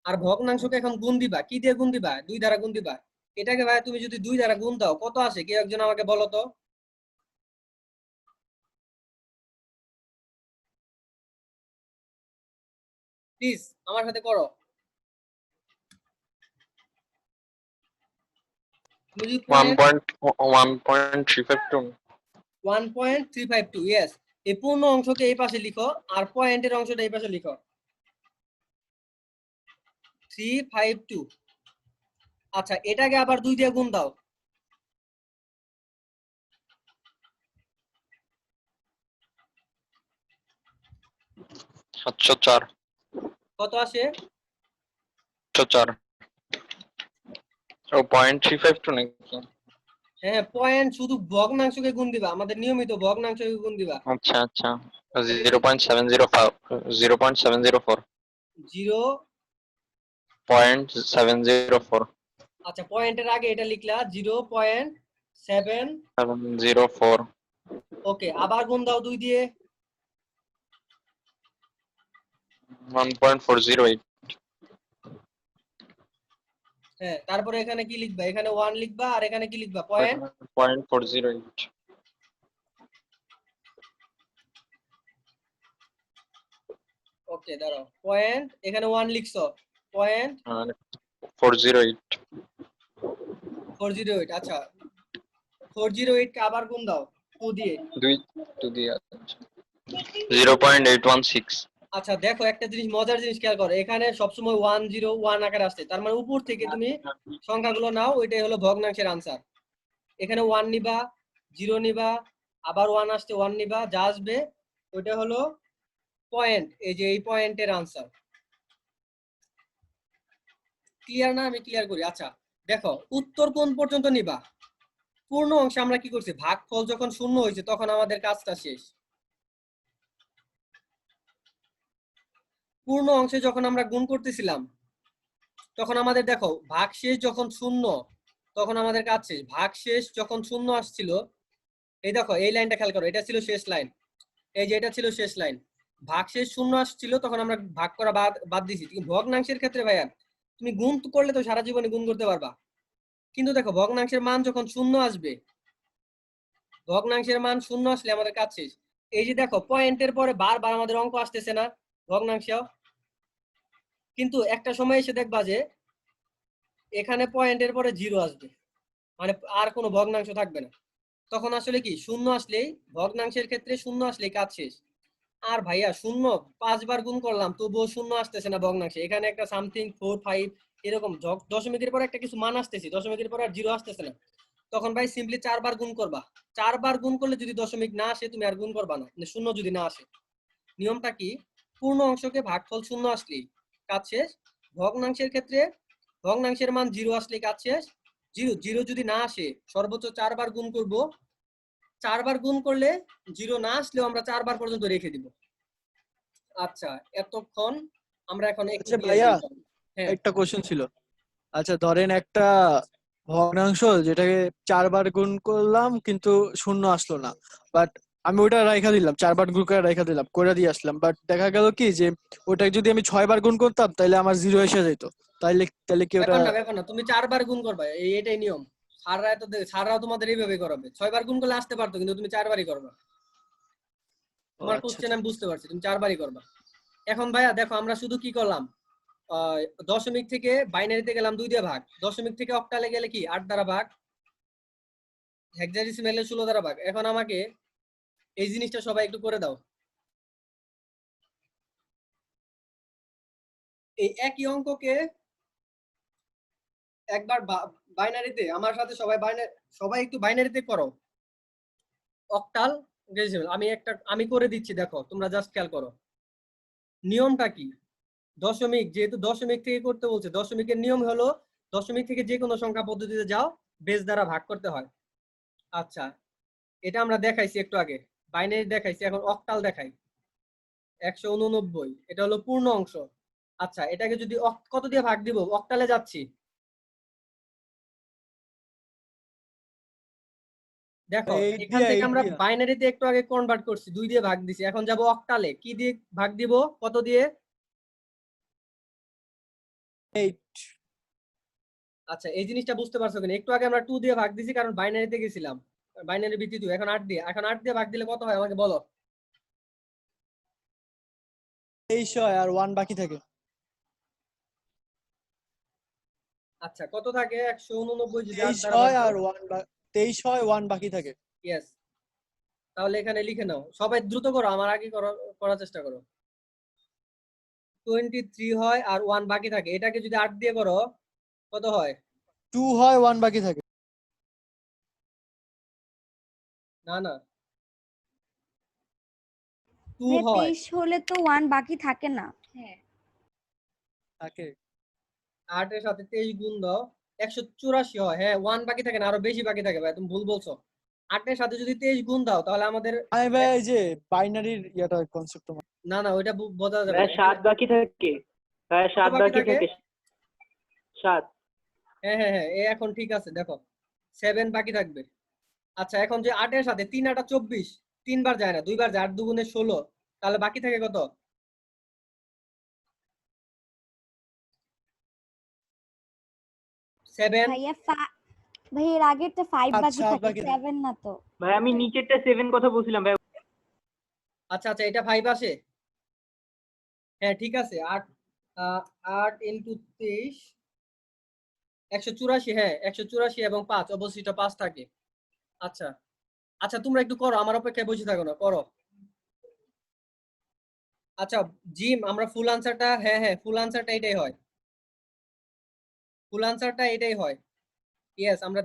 আর ভগ্নাংশকে এখন গুণ দিবা। কি দিয়ে গুণ দিবা? 2 দ্বারা গুণ দিবা। এটাকে ভাই তুমি যদি 2 দ্বারা গুণ দাও কত আসে, কেউ একজন আমাকে বলো তো। প্লিজ আমার সাথে করো। তুমি যদি 1.352 1.352, ইয়েস। এই পূর্ণ অংশকে এই পাশে লিখো, আর পয়েন্টের অংশটা এই পাশে লিখো। 352। আচ্ছা এটাকে আবার 2 দিয়ে গুণ দাও। সাতশো চার। কত আসে? 704। ও 0.352 নাকি? হ্যাঁ পয়েন্ট, শুধু ভগ্নাংশকে গুণ দিবা, আমাদের নিয়মিত ভগ্নাংশকে গুণ দিবা। আচ্ছা আচ্ছা 0.705 0.704 0। 0.704 আচ্ছা পয়েন্টের আগে এটা লিখলা 0.7। 704। ওকে, আবার গুণ দাও 2 দিয়ে। 1.408। হ্যাঁ তারপরে এখানে কি লিখবা? এখানে 1 লিখবা, আর এখানে কি লিখবা? পয়েন্ট। 0.408। ওকে দাঁড়াও, পয়েন্ট, এখানে 1 লিখছো, পয়েন্ট 408। 408। আচ্ছা 408 কে আবার গুণ দাও 2 দিয়ে। 2 দিয়ে 0.816। আচ্ছা দেখো একটা জিনিস, মজার জিনিস খেয়াল করো, এখানে সবসময় 101 আকারে আসছে, তার মানে উপর থেকে তুমি সংখ্যাগুলো নাও, ওইটাই হলো ভগ্নাংশের আনসার। এখানে 1 নিবা, 0 নিবা, আবার 1 আসছে 1 নিবা, যা আসবে ওইটা হলো পয়েন্ট। এই যে এই পয়েন্টের আনসার। ক্লিয়ার না? আমি ক্লিয়ার করি। আচ্ছা দেখো উত্তর কোন পর্যন্ত নিবা? পূর্ণ অংশে আমরা কি করছি, ভাগফল যখন শূন্য হয়েছে তখন আমাদের কাজটা শেষ। পূর্ণ অংশে যখন আমরা গুণ করতেছিলাম তখন আমাদের দেখো ভাগশেষ যখন শূন্য তখন আমাদের কাজ শেষ। ভাগশেষ যখন শূন্য আসছিল, এই দেখো এই লাইনটা খেয়াল করো, এটা ছিল শেষ লাইন, এই যে এটা ছিল শেষ লাইন। ভাগশেষ শূন্য আসছিল তখন আমরা ভাগ করা বাদ দিছি। কিন্তু ভগ্নাংশের ক্ষেত্রে ভাইয়া তুমি গুণ করলে তো সারা জীবনে গুণ করতে পারবা, কিন্তু দেখো ভগ্নাংশের মান যখন শূন্য আসবে, ভগ্নাংশের মান শূন্য আসলে আমাদের কাজ শেষ। এই যে দেখো পয়েন্টের পরে বারবার আমাদের অঙ্ক আসতেছে না ভগ্নাংশেও, কিন্তু একটা সময় এসে দেখবা যে এখানে পয়েন্টের পরে 0 আসবে, মানে আর কোনো ভগ্নাংশ থাকবে না। তখন আসলে কি শূন্য আসলেই, ভগ্নাংশের ক্ষেত্রে শূন্য আসলেই কাজ শেষ। আর ভাইয়া শূন্য 5 বার গুণ করলাম তবুও শূন্য আসতেছে না ভগ্নাংশে, এখানে একটা সামথিং 4 5 এরকম দশমিকের পরে একটা কিছু মান আসতেছে, দশমিকের পরে আর 0 আসতেছে না। তখন ভাই সিম্পলি 4 বার গুণ করবা। 4 বার গুণ করলে যদি দশমিক না আসে তুমি আর গুণ করবা না, মানে শূন্য যদি না আসে। নিয়মটা কি? পূর্ণ অংশকে ভাগফল শূন্য আসলেই কাজ শেষ। ভগ্নাংশের ক্ষেত্রে ভগ্নাংশের মান 0 আসলেই কাজ শেষ। 0 যদি না আসে সর্বোচ্চ 4 বার গুণ করব, 4 বার গুণ করলে 0 না আসলেও আমরা 4 বার পর্যন্ত রেখে দিব। আচ্ছা এতক্ষণ আমরা এখন একটু আচ্ছা ভাইয়া, হ্যাঁ একটা কোশ্চেন ছিল। আচ্ছা ধরেন একটা ভগ্নাংশ যেটাকে 4 বার গুণ করলাম কিন্তু শূন্য আসলো না, বাট আমি ওটা রাইখা দিলাম, 4 বার গুণ করে রাইখা দিলাম, করে দিয়ে আসলাম। বাট দেখা গেল কি যে ওটা যদি আমি 6 বার গুণ করতাম তাহলে আমার 0 এসে যেত। তাইলে তাহলে কি ওটা ব্যাপার না, তুমি 4 বার গুণ করবা, এটাই নিয়ম। স্যাররাও তোমাদের এইভাবে করাবে। 6 বার গুণ করলে আসতে পারতো, কিন্তু তুমি 4 বারই করবা। তোমার আচ্ছা কোশ্চেন আচ্ছা। আমি বুঝতে পারছি, তুমি 4 বারই করবা। এখন ভাইয়া দেখো, আমরা শুধু কি করলাম, দশমিক থেকে বাইনারিতে গেলাম 2 দিয়ে ভাগ, দশমিক থেকে অক্টালে গেলে কি 8 দ্বারা ভাগ, হেক্সাডেসিমেলে 16 দ্বারা ভাগ। এখন আমাকে এই জিনিসটা সবাই একটু করে দাও। এই একই অঙ্ককে একবার বাইনারিতে, আমার সাথে সবাই একটু বাইনারিতে করো, অক্টাল ডেসিমেল। আমি করে দিচ্ছি, দেখো তোমরা জাস্ট খেয়াল করো নিয়মটা কি। দশমিক, যেহেতু দশমিক থেকে করতে বলছে, দশমিকের নিয়ম হলো দশমিক থেকে যে কোনো সংখ্যা পদ্ধতিতে যাও, বেস দ্বারা ভাগ করতে হয়। আচ্ছা, এটা আমরা দেখাইছি একটু আগে, বাইনারি দেখাইছি, এখন অক্টাল দেখাই। 189, এটা হলো পূর্ণ অংশ। আচ্ছা, এটাকে যদি কত দিয়ে ভাগ দিব, অক্টালে যাচ্ছি, দেখো এইট এখান দিয়া থেকে এইট আমরা দিয়া বাইনারিতে একটু আগে কনভার্ট করছি, 2 দিয়ে ভাগ দিছি, এখন যাব অক্টালে, কি দিয়ে ভাগ দিব, কত দিয়ে? 8। আচ্ছা, এই জিনিসটা বুঝতে পারছো কিনা? একটু আগে আমরা 2 দিয়ে ভাগ দিছি কারণ বাইনারিতে গেছিলাম, বাইনারি ভিত্তি 2। এখন 8 দিয়ে ভাগ দিলে কত হয় আমাকে বলো। 23 হয় আর 1 বাকি থাকে। আচ্ছা, কত থাকে? 189 যদি 8 23 দ্বারা ভাগ হয় আর দাও। 23 হয়, 1 বাকি থাকে। ইয়েস, তাহলে এখানে লিখে নাও, সবাই দ্রুত করো, আমার আগে করার চেষ্টা করো। 23 হয় আর 1 বাকি থাকে, এটাকে যদি 8 দিয়ে করো কত হয়? 2 হয়, 1 বাকি থাকে। না না, 2 ভাইয়া হয়। 23 হলে তো 1 বাকি থাকে না। হ্যাঁ, থাকে 8 এর সাথে 23 গুণ দাও, 184 হয়। হ্যাঁ, 1 বাকি থাকে না, আরো বেশি বাকি থাকে ভাই, তুমি ভুল বলছো। 8 এর সাথে যদি 23 গুণ দাও তাহলে আমাদের আমি ভাই এই যে বাইনারির ইয়াটা কনসেপ্ট না না, ওইটা বোঝা যাবে ভাইয়া না। 7 বাকি থাকে, ভাইয়া কত 7 বাকি বাকি থাকে? থাকে, 7। হ্যাঁ হ্যাঁ হ্যাঁ, এখন ঠিক আছে, দেখো 7 বাকি থাকবে। আচ্ছা, এখন যে 8 এর সাথে 3 8 24, 3 বার যায় না, 2 বার যায়, 8 2 16, তাহলে বাকি থাকে কত? 7। ভাই এর আগেরটা 5 বাকি 7 থাকে, বাকি থাকে। 7 না তো। ভাই আমি নিচেরটা 7 কথা বলছিলাম ভাই। আচ্ছা আচ্ছা, এটা 5 আসে। হ্যাঁ ঠিক আছে, 8 8 ইনটু 23 184। হ্যাঁ 184 এবং 5, অবশ্যই 5 থাকে। আচ্ছা আচ্ছা, তোমরা একটু করো, আমার অপেক্ষায় বসে থাকো না, করো। আচ্ছা জিম, আমরা ফুল আনসারটা, হ্যাঁ হ্যাঁ, ফুল আনসারটা এটাই হয়, ফুল আনসারটা এটাই হয়। ইয়েস, আমরা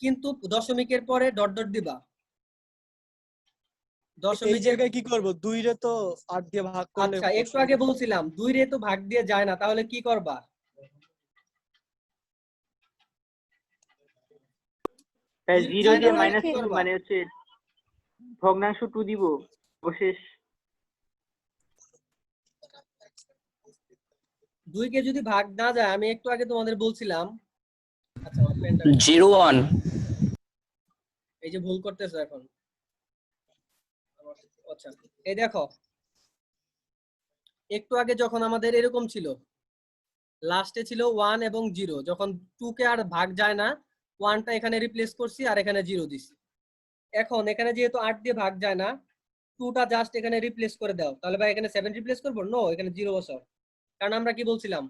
কিন্তু দশমিকের পরে ডট ডট দিবা। এই দশমিকের, জায়গায় কি করব? 2 রে তো 8 দিয়ে ভাগ করলে আচ্ছা একটু আগে অসুবিধা। বলছিলাম 2 রে তো ভাগ দিয়ে যায় না, তাহলে কি করবা? ভাই 2 0 যায় না দিয়ে তাহলে মাইনাস কি করবা? মানে হচ্ছে ভগ্নাংশ 2 দিব অবশেষ। 2 কে যদি ভাগ না যায়, আমি একটু আগে তোমাদের বলছিলাম। আচ্ছা, আমার পেনটা 01 এই যে ভুল করতেছে এখন। আচ্ছা, এই দেখো, একটু আগে যখন আমাদের এরকম ছিল, লাস্টে ছিল 1 এবং 0, যখন 2 কে আর ভাগ যায় না, 1টা এখানে রিপ্লেস করছি আর এখানে 0 দিছি। এখন এখানে যেহেতু 8 দিয়ে ভাগ যায় না, 2টা জাস্ট এখানে রিপ্লেস করে দাও, তাহলে ভাই এখানে 7 রিপ্লেস করবো? নো, এখানে 0 বসাও। কারণ আমরা কি বলছিলাম,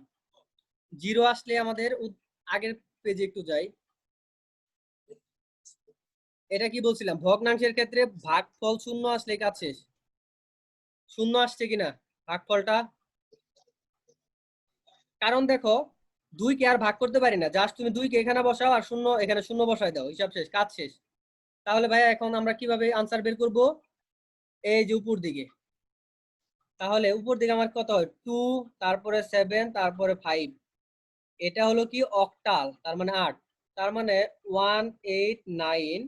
0 আসলে আমাদের আগের পেজে একটু যাই, এটা কি বলছিলাম, ভগ্নাংশের ক্ষেত্রে ভাগফল 0 আসলে কাজ শেষ। 0 আসছে কিনা ভাগফলটা? কারণ দেখো, 2 কে আর ভাগ করতে পারি না, জাস্ট তুমি 2 কে এখানে বসাও আর 0 এখানে 0 বসাই দাও, হিসাব শেষ, কাজ শেষ। তাহলে ভাইয়া এখন আমরা কিভাবে আনসার বের করব? এই যে উপর দিকে, তাহলে উপর দিকে আমার কত হয়? 2, তারপরে 7, তারপরে 5। এটা হলো কি অক্টাল, তার মানে 8, তার মানে 189,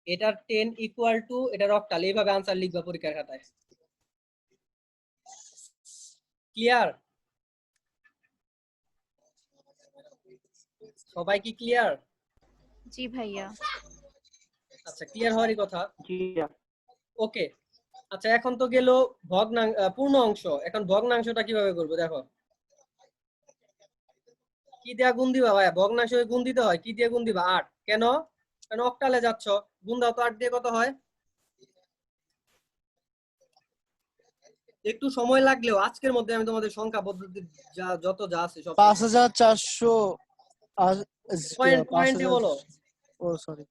এটার 10 ইকুয়াল টু এটার অক্টাল। এইভাবে আনসার লিখবা পরীক্ষার খাতায়। ক্লিয়ার? সবাই কি ক্লিয়ার? জি ভাইয়া। আচ্ছা, ক্লিয়ার হওয়ারই কথা। জি স্যার। ওকে, আচ্ছা এখন তো গেল পূর্ণ অংশ, এখন ভগ্নাংশটা কিভাবে করবো দেখো। কি দিয়া গুণ দিবা ভাই? ভগ্নাংশ গুণ দিতে হয়, কি দিয়ে গুণ দিবা? 8। কেন? কারণ অক্টালে যাচ্ছ, গুণ দাও তো 8 দিয়ে কত হয়? একটু সময় লাগলেও আজকের মধ্যে আমি তোমাদের সংখ্যা পদ্ধতি যত যা আছে সব 5400 পয়েন্টে বলো। ও সরি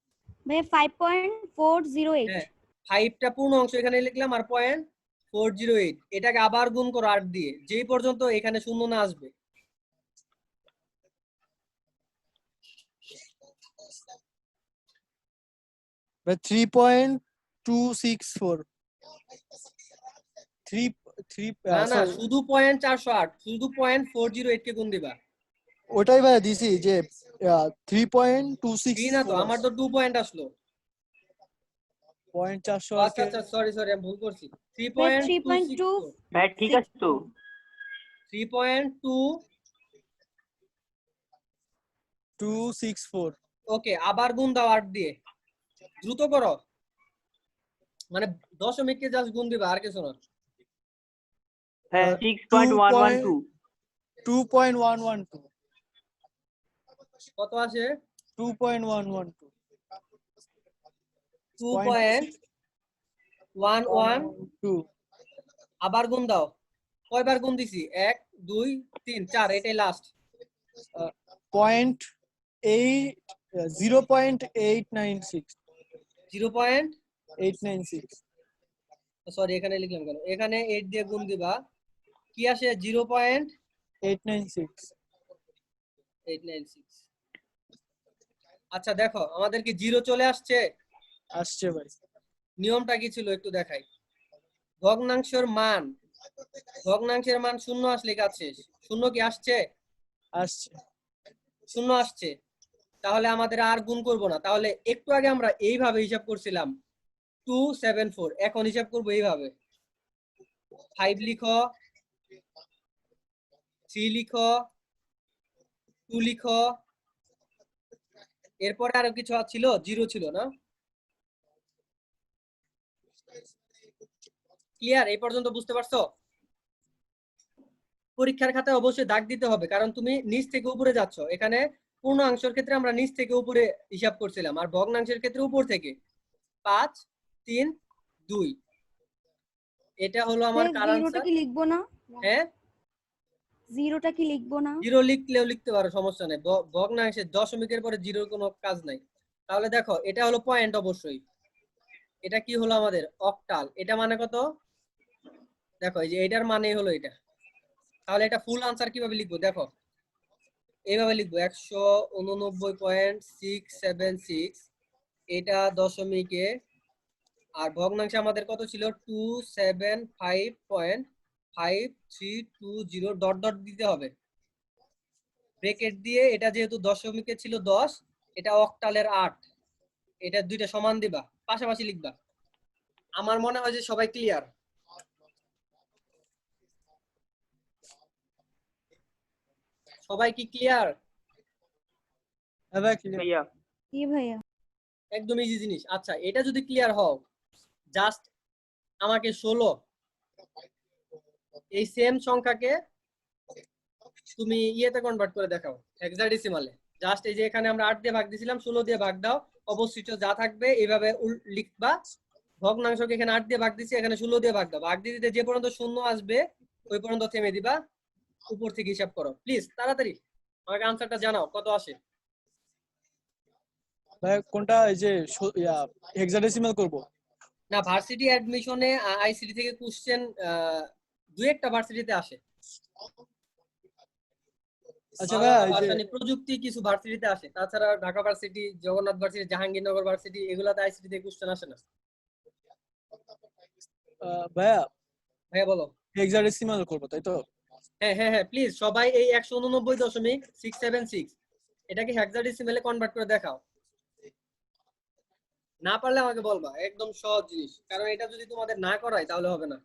ভাই 5.408 হ্যাঁ, 5টা পূর্ণ অংশ এখানে লিখলাম আর 0.408, এটাকে আবার গুণ করো 8 দিয়ে, যেই পর্যন্ত এখানে শূন্য না আসবে। ভাই 3.264 না না, শুধু 0.408, শুধু 0.408 কে গুণ দিবা। ওটাই ভাই দিছি যে 3.264 ঠিক না তো, আমার তো 2 পয়েন্ট আসলো। 0.400 আচ্ছা আচ্ছা, সরি সরি, আমি ভুল করছি। ভাই 3.264 ভাই ঠিক আছে তো? 264 ওকে, আবার গুণ দাও 8 দিয়ে, দ্রুত করো, মানে দশমিককে জাস্ট গুণ দিবা, আর কিছু না। হ্যাঁ 6.112। 2.112 কত আসে? 2.112 2.112। আবার গুণ দাও, কয়বার গুণ দিছি? 1 2 3 4, এটাই লাস্ট। 0.896 0.896, সরি এখানে লিখলাম কেন, এখানে 8 দিয়ে গুণ দিবা, কি আসে? 0.896। আচ্ছা দেখো, আমাদের কি 0 চলে আসছে? আসছে ভাই। নিয়মটা কি ছিল একটু দেখাই। ভগ্নাংশের মান 0 আসলে কাজ শেষ। 0 কি আসছে? আসছে 0 আসছে, তাহলে আমাদের আর গুণ করব না। তাহলে একটু আগে আমরা এইভাবে হিসাব করছিলাম 274, এখন হিসাব করব এইভাবে। 5 লিখো, 3 লিখো, 2 লিখো, এরপরে আরো কিছু ছিল, 0 ছিল না? ক্লিয়ার? এই পর্যন্ত বুঝতে পারছো? পরীক্ষার খাতায় অবশ্যই দাগ দিতে হবে, কারণ তুমি নিচ থেকে উপরে যাচ্ছ। এখানে পূর্ণাংশের ক্ষেত্রে আমরা নিচ থেকে উপরে হিসাব করছিলাম, আর ভগ্নাংশের ক্ষেত্রে উপর থেকে। 5 3 2, এটা হলো আমার ভাই কারেন্ট জিরোটা কি লিখবো না? হ্যাঁ, জিরোটা কি লিখবো না? 0 লিখলেও লিখতে পারো, সমস্যা নেই। ভগ্নাংশের দশমিকের পরে 0 কোনো কাজ নাই। তাহলে দেখো, এটা হলো পয়েন্ট অবশ্যই। এটা কি হলো আমাদের? অক্টাল। এটা মানে কত? দেখো, এই যে এটার মানে হলো এটা। তাহলে এটা ফুল আনসার কিভাবে লিখবো দেখো, এইভাবে লিখবো 189.676, এটা দশমিকে, আর ভগ্নাংশে আমাদের কত ছিল? 275.5320, ডট ডট দিতে হবে ব্রেকেট দিয়ে। এটা যেহেতু দশমিকে ছিল 10, এটা অক্টালের 8, এটা দুইটা সমান দিবা, পাশাপাশি লিখবা। আমার মনে হয় যে সবাই ক্লিয়ার। সবাই কি ক্লিয়ার? ভাইয়া কি ভাইয়া? একদম ইজি জিনিস। আচ্ছা, এটা যদি ক্লিয়ার হও, জাস্ট আমাকে 16 এই সেম সংখ্যাকে তুমি ইয়েতে কনভার্ট করে দেখাও, হেক্সাডেসিমালে। জাস্ট এই যে এখানে আমরা 8 দিয়ে ভাগ দিয়েছিলাম, 16 দিয়ে ভাগ দাও, অবশিষ্ট যা থাকবে এইভাবে লিখবা। ভগ্নাংশকে এখানে 8 দিয়ে ভাগ দিছি, এখানে 16 দিয়ে ভাগ দাও। ভাগ দিয়ে দিতে যে পর্যন্ত শূন্য আসবে ওই পর্যন্ত থেমে দিবা, উপর থেকে হিসাব করো। প্লিজ তাড়াতাড়ি আমাকে আনসারটা জানাও, কত আসে? ভাই কোনটা এই যে হেক্সাডেসিমাল করব? না, ভার্সিটি অ্যাডমিশনে আইসিটি থেকে কোশ্চেন দুই একটা ভার্সিটিতে আসে। আচ্ছা ভাই এই যে রাসায়নিক প্রযুক্তি কিছু ভার্সিটিতে আসে, তাছাড়া Dhaka varsity, Jagannath varsity, Jahangirnagar varsity, এগুলাতে আইসিটি থেকে কোশ্চেন আসে না। ভাইয়া ভাইয়া বলো। হেক্সাডেসিমাল করব তাই তো? হ্যাঁ হ্যাঁ হ্যাঁ, প্লিজ সবাই এই 189.676 এটাকে হেক্সাডেসিমালে কনভার্ট করে দেখাও। না পারলে আমাকে বলবা, একদম সহজ জিনিস, কারণ এটা যদি তোমাদের না করায় তাহলে হবে না।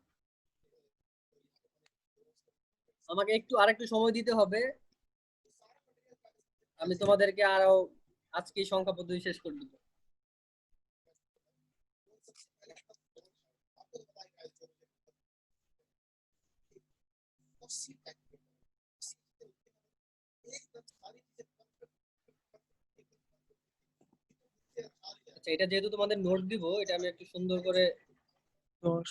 আমাকে আরেকটু সময় দিতে হবে, আমি তোমাদেরকে আরো আজকে সংখ্যা পদ্ধতি শেষ করে দিব। আচ্ছা, এটা যেহেতু তোমাদের নোট দিব, এটা আমি একটু সুন্দর করে 10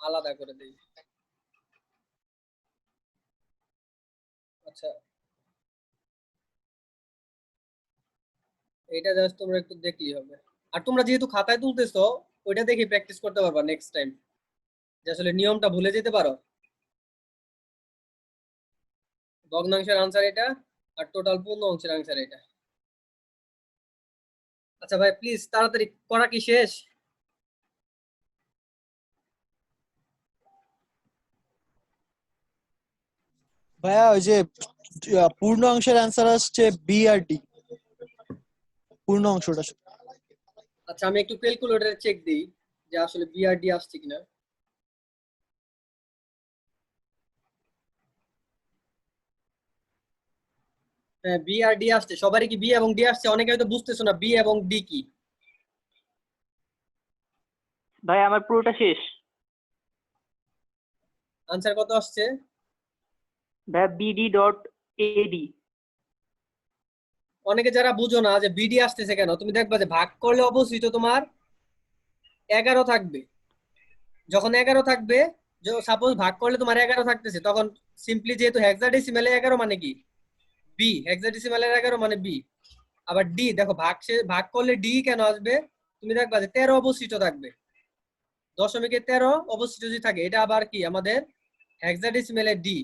আলাদা করে দিই। আচ্ছা, এটা জাস্ট তোমরা একটু দেখলেই হবে। আর তোমরা যেহেতু খাতায় তুলতেছো, ওইটা দেখে প্র্যাকটিস করতে পারবা নেক্সট টাইম, যে আসলে নিয়মটা ভুলে যেতে পারো। ভগ্নাংশের আনসার এটা, আর টোটাল পূর্ণ অংশের আনসার এটা। আচ্ছা ভাই, প্লিজ তাড়াতাড়ি করা কি শেষ? ভাইয়া ওই যে পূর্ণ অংশের অ্যান্সার আসছে বি আর ডি, পূর্ণ অংশটা। আচ্ছা, আমি একটু ক্যালকুলেটরে চেক দিই যে আসলে বিআরডি আসছে কিনা। হ্যাঁ, বি আর ডি আসছে। সবারই কি বি এবং ডি আসছে? অনেকে হয়তো বুঝতেছো না বি এবং ডি কি। ভাই আমার পুরোটা শেষ। আনসার কত আসছে? ভাই বিডি ডট এডি। অনেকে যারা বুঝো না যে বিডি আসতেছে কেন, তুমি দেখবা যে ভাগ করলে অবশ্যই তো তোমার 11 থাকবে। যখন 11 থাকবে, সাপোজ ভাগ করলে তোমার 11 থাকতেছে, তখন সিম্পলি যেহেতু হেক্সাডেসিমালে 11 মানে কি বি, হেক্সাডেসিমালের 11 মানে বি। আবার ডি দেখো, ভাগ করলে ডি কেন আসবে? তুমি দেখবা যে 13 অবশিষ্ট থাকবে, দশমিকে 13 অবশিষ্ট যদি থাকে, এটা আবার কি আমাদের হেক্সাডেসিমালের ডি।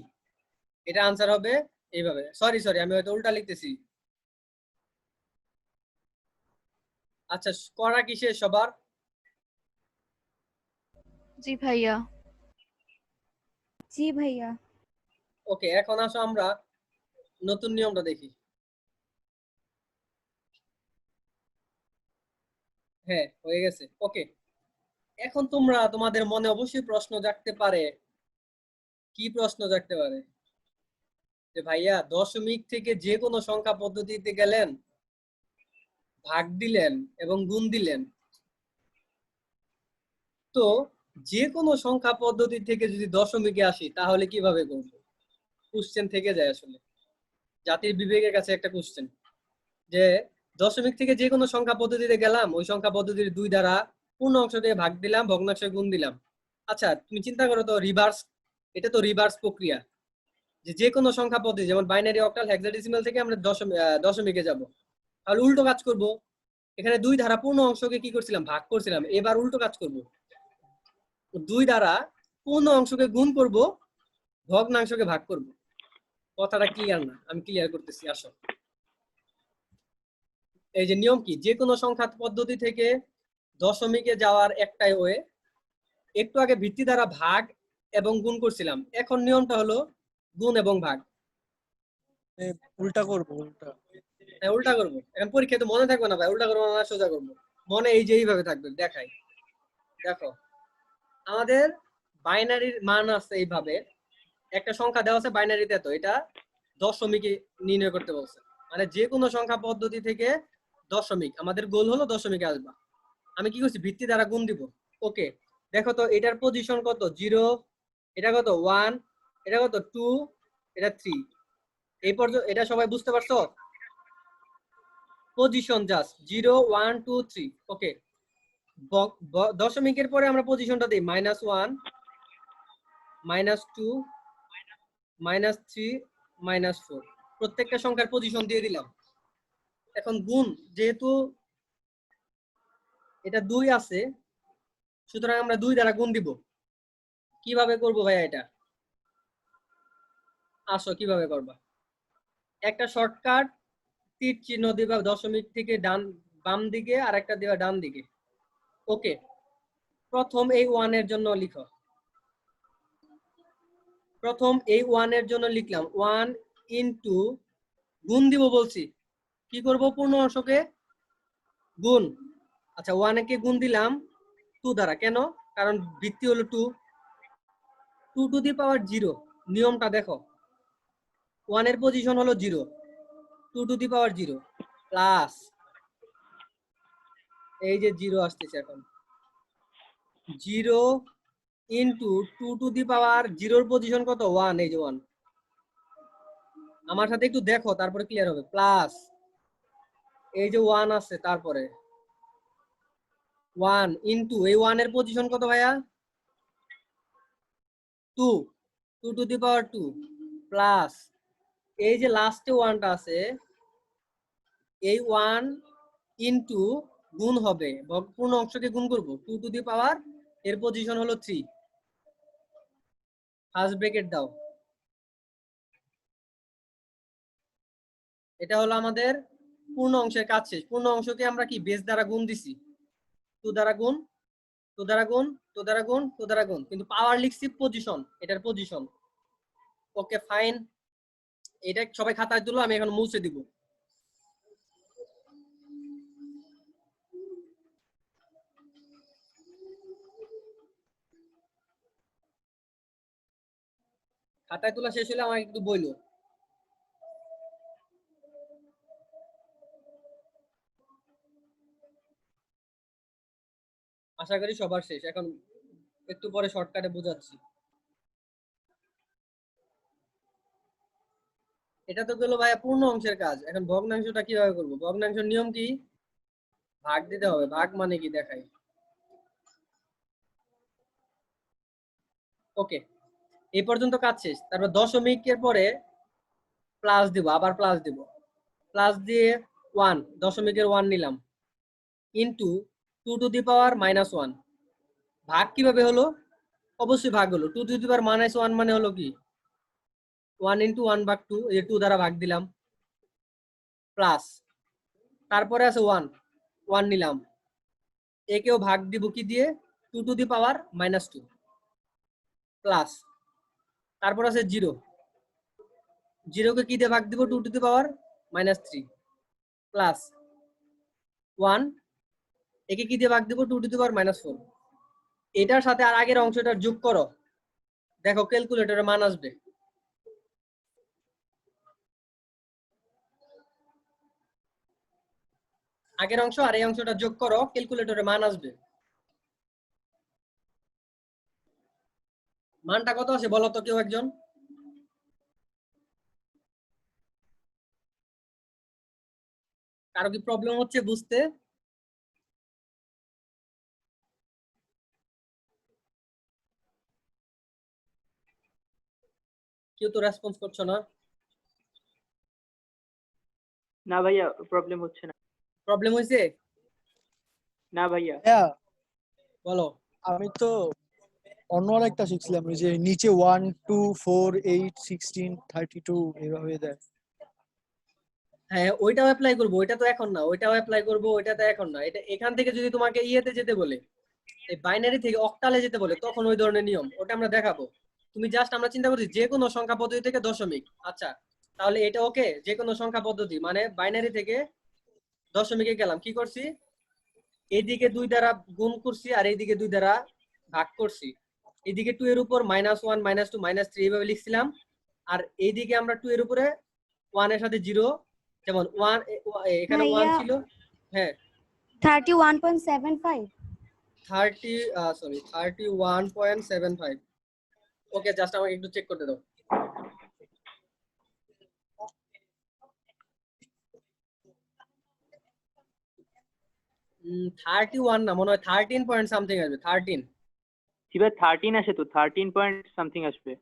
এটা আনসার হবে এইভাবে। সরি সরি, আমি হয়তো উল্টা লিখতেছি। আচ্ছা, করা কি শেষ সবার? জি ভাইয়া। জি ভাইয়া। ওকে, এখন আসো আমরা নতুন নিয়মটা দেখি। হ্যাঁ, হয়ে গেছে। ওকে, এখন তোমরা তোমাদের মনে অবশ্যই প্রশ্ন জাগতে পারে। কি প্রশ্ন জাগতে পারে? যে ভাইয়া, দশমিক থেকে যে কোনো সংখ্যা পদ্ধতিতে গেলেন, ভাগ দিলেন এবং গুণ দিলেন, তো যে কোনো সংখ্যা পদ্ধতি থেকে যদি দশমিকে আসি তাহলে কিভাবে করবো? কোশ্চেন থেকে যায় আসলে, জাতির বিবেকের কাছে একটা কোশ্চেন, যে দশমিক থেকে যে কোনো সংখ্যা পদ্ধতিতে গেলাম, ওই সংখ্যা পদ্ধতির 2 দ্বারা পূর্ণ অংশ দিয়ে ভাগ দিলাম, ভগ্নাংশে গুণ দিলাম। আচ্ছা, তুমি চিন্তা করো তো, রিভার্স, এটা তো রিভার্স প্রক্রিয়া। যে কোনো সংখ্যা পদ্ধতি, যেমন বাইনারি, অক্টাল, হেক্সাডেসিমাল থেকে আমরা দশমিকে যাব, তাহলে উল্টো কাজ করব। এখানে 2 দ্বারা পূর্ণ অংশকে কি করছিলাম? ভাগ করছিলাম। এবার উল্টো কাজ করব, 2 দ্বারা পূর্ণ অংশকে গুণ করব, ভগ্নাংশকে ভাগ করব। কথাটা ক্লিয়ার না? আমি ক্লিয়ার করতেছি, আসো। এই যে নিয়ম কি, যে কোনো সংখ্যা পদ্ধতি থেকে দশমিকে যাওয়ার একটাই ওয়ে। একটু আগে ভিত্তি দ্বারা ভাগ এবং গুণ করছিলাম, এখন নিয়মটা হলো গুণ এবং ভাগ। উল্টা করবো, উল্টা। হ্যাঁ, উল্টা করবো। এখন পরীক্ষায় তো মনে থাকবে না ভাই, উল্টা করবো না সোজা করবো? মনে এই যে এইভাবে থাকবে। দেখাই, দেখো, আমাদের বাইনারির মান আছে এইভাবে। একটা সংখ্যা দেওয়া আছে বাইনারিতে, তো এটা দশমিকে নির্ণয় করতে বলছে। মানে যে কোনো সংখ্যা পদ্ধতি থেকে দশমিক, আমাদের গোল হলো দশমিকে আসবা। আমি কি করছি? ভিত্তি দ্বারা গুণ দিব। ওকে, দেখো তো এটার পজিশন কত? 0, এটা কত? 1, এটা কত? 2, এটা 3। এই পর্যন্ত এটা সবাই বুঝতে পারছো? Position just 0, 1, 2, 3। ওকে, দশমিকের পরে আমরা পজিশনটা দিই -1, -2, -3, -4। প্রত্যেকটা সংখ্যার পজিশন দিয়ে দিলাম। এখন গুণ, যেহেতু এটা 2 আছে, সুতরাং আমরা 2 দ্বারা গুণ দিব। কিভাবে করব ভাইয়া এটা? আসো, কিভাবে করবা? একটা শর্টকাট, তীর চিহ্ন দিবা দশমিক থেকে বাম দিকে, আর একটা দিবা ডান দিকে। ওকে, প্রথম এই 1 এর জন্য লিখো। প্রথম এই 1 এর জন্য লিখলাম 1 ইনটু, গুণ দিব বলছি, কি করব? পূর্ণ অংশকে গুণ। আচ্ছা, 1 কে গুণ দিলাম 2 দ্বারা। কেন? কারণ ভিত্তি হলো 2, 2 টু দি পাওয়ার 0। নিয়মটা দেখো, 1 এর পজিশন হলো 0, 2 টু দি পাওয়ার 0 প্লাস এই যে 0 আসতেছে, এখন 0 into 2 two the power 0 position কত 1, এই যে 1। আমার সাথে একটু দেখো তারপরে ক্লিয়ার হবে। প্লাস এই যে 1 আছে, তারপরে 1 ইন্টু এই 1 এর পজিশন কত ভাইয়া 2, 2 টু দি পাওয়ার 2 প্লাস এই যে লাস্টে 1টা আছে, এই 1 ইন্টু গুণ হবে, পূর্ণ অংশকে গুণ করব 2 টু দি পাওয়ার এর পজিশন হলো 3, ফার্স্ট ব্র্যাকেট দাও। এটা হলো আমাদের পূর্ণ অংশের কাজ শেষ। পূর্ণ অংশকে আমরা কি বেস দ্বারা গুণ দিছি, 2 দ্বারা গুণ, 2 দ্বারা গুণ, 2 দ্বারা গুণ, 2 দ্বারা গুণ, কিন্তু পাওয়ার লিখছি পজিশন, এটার পজিশন। ওকে ফাইন, এটা সবাই খাতায় তুলো, আমি এখন মুছে দিব। খাতায় তোলা শেষ হলে আমাকে একটু বইলো। আশা করি সবার শেষ। এখন একটু পরে শর্টকাটে বোঝাচ্ছি। এটা তো গেল ভাইয়া পূর্ণ অংশের কাজ। এখন ভগ্নাংশটা কিভাবে করব? ভগ্নাংশের নিয়ম কি? ভাগ দিতে হবে। ভাগ মানে কি দেখাই। ওকে, এই পর্যন্ত কাজ শেষ। তারপর দশমিকের পরে প্লাস দিব, আবার প্লাস দিব। প্লাস দিয়ে 1, দশমিকের 1 নিলাম, ইন্টু 2 টু দি পাওয়ার -1। ভাগ কিভাবে হলো? অবশ্যই ভাগ হলো। 2 টু দি পাওয়ার -1 মানে হলো কি 1 ইন্টু 1 ভাগ 2, এই 2 দ্বারা ভাগ দিলাম, প্লাস তারপরে আছে 1, 1 নিলাম, একেও ভাগ দিব কি দিয়ে 2 টু দি পাওয়ার -2, প্লাস তারপর আছে 0, 0 কে কি দিয়ে ভাগ দিব 2 টু দি পাওয়ার -3, প্লাস 1, একে কি দিয়ে ভাগ দিব 2 টু দি পাওয়ার -4। এটার সাথে আর আগের অংশটা যোগ করো, দেখো ক্যালকুলেটরে মান আসবে। আগের অংশ আর এই অংশটা যোগ করো, ক্যালকুলেটরে মান আসবে। মানটা কত আছে বলো তো কেউ একজন? কারো কি প্রবলেম হচ্ছে বুঝতে? কেউ তো রেসপন্স করছো না। না ভাইয়া, প্রবলেম হচ্ছে না। প্রবলেম হয়েছে? না ভাইয়া। হ্যাঁ, বলো। আমি তো অন্য আরেকটা শিখছিলাম, ওই যে নিচে 1 2 4 8 16 32 এইভাবে দেয়। হ্যাঁ, ওইটাও অ্যাপ্লাই করবো। ওইটা তো এখন না, ওইটাও অ্যাপ্লাই করবো, ওইটা তো এখন না। এটা এখান থেকে যদি তোমাকে ইয়েতে যেতে বলে, এই বাইনারি থেকে অক্টালে যেতে বলে, তখন ওই ধরনের নিয়ম, ওটা আমরা দেখাবো। তুমি জাস্ট আমরা চিন্তা করছি যে কোনো সংখ্যা পদ্ধতি থেকে দশমিক। আচ্ছা, তাহলে এটা ওকে, যে কোনো সংখ্যা পদ্ধতি মানে বাইনারি থেকে দশমিকে গেলাম, কি করছি এইদিকে 2 দ্বারা গুণ করছি আর এইদিকে 2 দ্বারা ভাগ করছি। এইদিকে 2 এর উপর -1 -2 -3 এইভাবে লিখছিলাম, আর এইদিকে আমরা 2 এর উপরে 1 এর সাথে 0, যেমন 1 এখানে 1 ভাইয়া, ছিল। হ্যাঁ 31.75। 31.75। ওকে, জাস্ট আমাকে একটু চেক করতে দাও। হুম, 31 না, মনে হয় 13 পয়েন্ট সামথিং আসবে। 13, এবার 13 আসে তো, 13 পয়েন্ট সামথিং আসবে।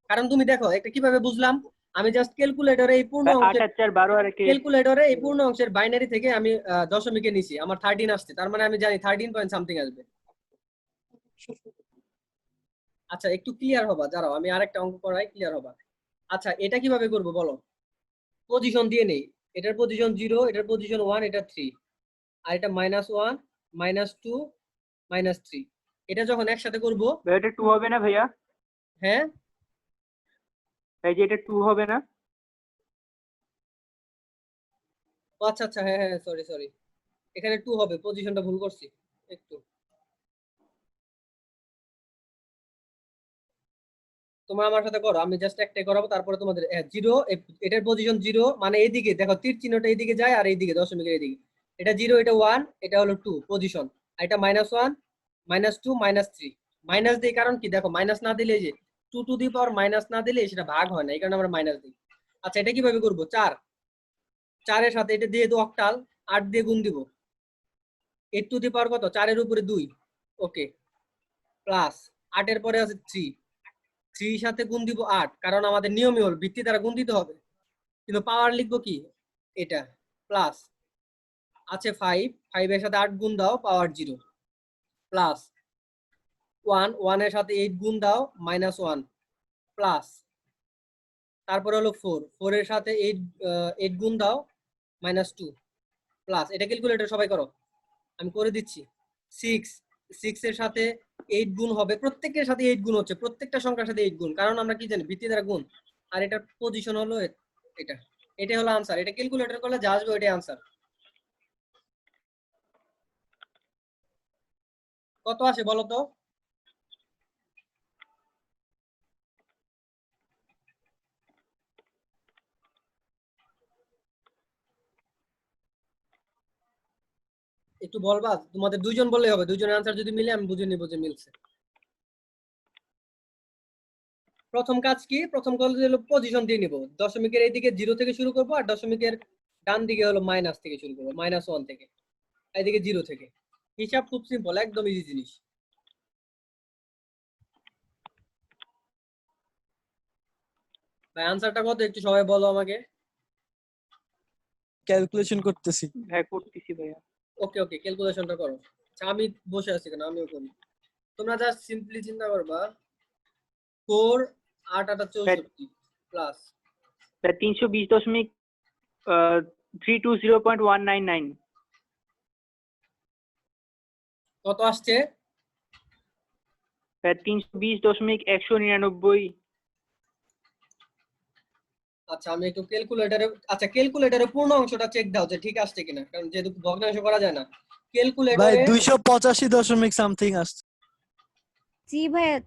কারণ তুমি দেখো এটা কিভাবে বুঝলাম, আমি জাস্ট ক্যালকুলেটরে এই পূর্ণ 8 অংশের 8 4 12 আর একে ক্যালকুলেটরে এই পূর্ণ অংশের বাইনারি থেকে আমি দশমিকে নিছি, আমার 13 আসছে, তার মানে আমি জানি 13 পয়েন্ট সামথিং আসবে। আচ্ছা, একটু ক্লিয়ার হবা, দাঁড়াও আমি আরেকটা অঙ্ক করাই, ক্লিয়ার হবা। আচ্ছা, এটা কিভাবে করব বলো? পজিশন দিয়ে নেই, এটার পজিশন 0, এটার পজিশন 1, এটা 3, আর এটা -1 -2 -3। এটা যখন একসাথে করব, ভাইয়া এটা 2 হবে না ভাইয়া? হ্যাঁ এই যে এটা 2 হবে না? ও আচ্ছা আচ্ছা, হ্যাঁ হ্যাঁ, সরি সরি, এখানে 2 হবে, পজিশনটা ভুল করছি একটু। তোমরা আমার সাথে করো, আমি জাস্ট একটাই করাবো, তারপরে তোমাদের 0, এটার পজিশন 0 মানে এইদিকে দেখো তীর চিহ্নটা এইদিকে যায়, আর এইদিকে দশমিকের এইদিকে, এটা 0, এটা 1, এটা হলো 2 পজিশন, আর এটা -1 -2 -3, মাইনাস দিই কারণ কি দেখো মাইনাস না দিলে এই যে 2 টু দি পাওয়ার মাইনাস না দিলে সেটা ভাগ হয় না, এই কারণে আমরা মাইনাস দিই। আচ্ছা এটা কিভাবে করব? 4 এর সাথে এটা দিয়ে দেবো অক্টাল, 8 দিয়ে গুণ দিব, 8 টু দি পাওয়ার কত 4 এর উপরে 2, ওকে, প্লাস 8 এর পরে আছে 3, 3 এর সাথে গুণ দিব 8, কারণ আমাদের নিয়মই হল ভিত্তি দ্বারা গুণ দিতে হবে, কিন্তু পাওয়ার লিখবো কি এটা, প্লাস আছে 5, 5 এর সাথে 8 গুণ দাও পাওয়ার 0, প্লাস 1, 1 এর সাথে 8 গুণ দাও -1, প্লাস তারপরে হলো 4, 4 এর সাথে 8 গুণ দাও -2, প্লাস এটা ক্যালকুলেটর সবাই করো, আমি করে দিচ্ছি। 6, 6 এর সাথে 8 গুণ হবে, প্রত্যেকের সাথে 8 গুণ হচ্ছে, প্রত্যেকটা সংখ্যার সাথে 8 গুণ, কারণ আমরা কি জানি ভিত্তি দ্বারা গুণ, আর এটার পজিশন হলো এটা, এটাই হলো আনসার। এটা ক্যালকুলেটর করলে যা আসবে ওইটাই আনসার। কত আসে বলো তো? একটু বলবা, তোমাদের দুইজন বললেই হবে, দুইজনের আনসার যদি মিলে আমি বুঝে নিব যে মিলছে। প্রথম কাজ কি? প্রথম কাজ হলো পজিশন দিয়ে নিব, দশমিকের এইদিকে 0 থেকে শুরু করব, আর দশমিকের ডান দিকে হলো মাইনাস থেকে শুরু করব, -1 থেকে, এইদিকে 0 থেকে। হিসাব খুব সিম্পল, একদম ইজি জিনিস। ভাই আনসারটা কত একটু সবাই বলো আমাকে। ক্যালকুলেশন করতেছি। হ্যাঁ করতেছি ভাইয়া। ওকে ওকে, ক্যালকুলেশনটা করো। আচ্ছা আমি বসে আছি কেন, আমিও করি। তোমরা জাস্ট সিম্পলি চিন্তা করবা 4 8 8 64 প্লাস 320.320.199 কত আসছে? 320.199। আচ্ছা আমি একটু ক্যালকুলেটরে, আচ্ছা ক্যালকুলেটরে পূর্ণ অংশটা চেক দাও যে ঠিক আসছে কিনা, কারণ যেহেতু ভগ্নাংশ করা যায় না ভাই ক্যালকুলেটরে। 285 দশমিক সামথিং আসছে। জি ভাইয়া,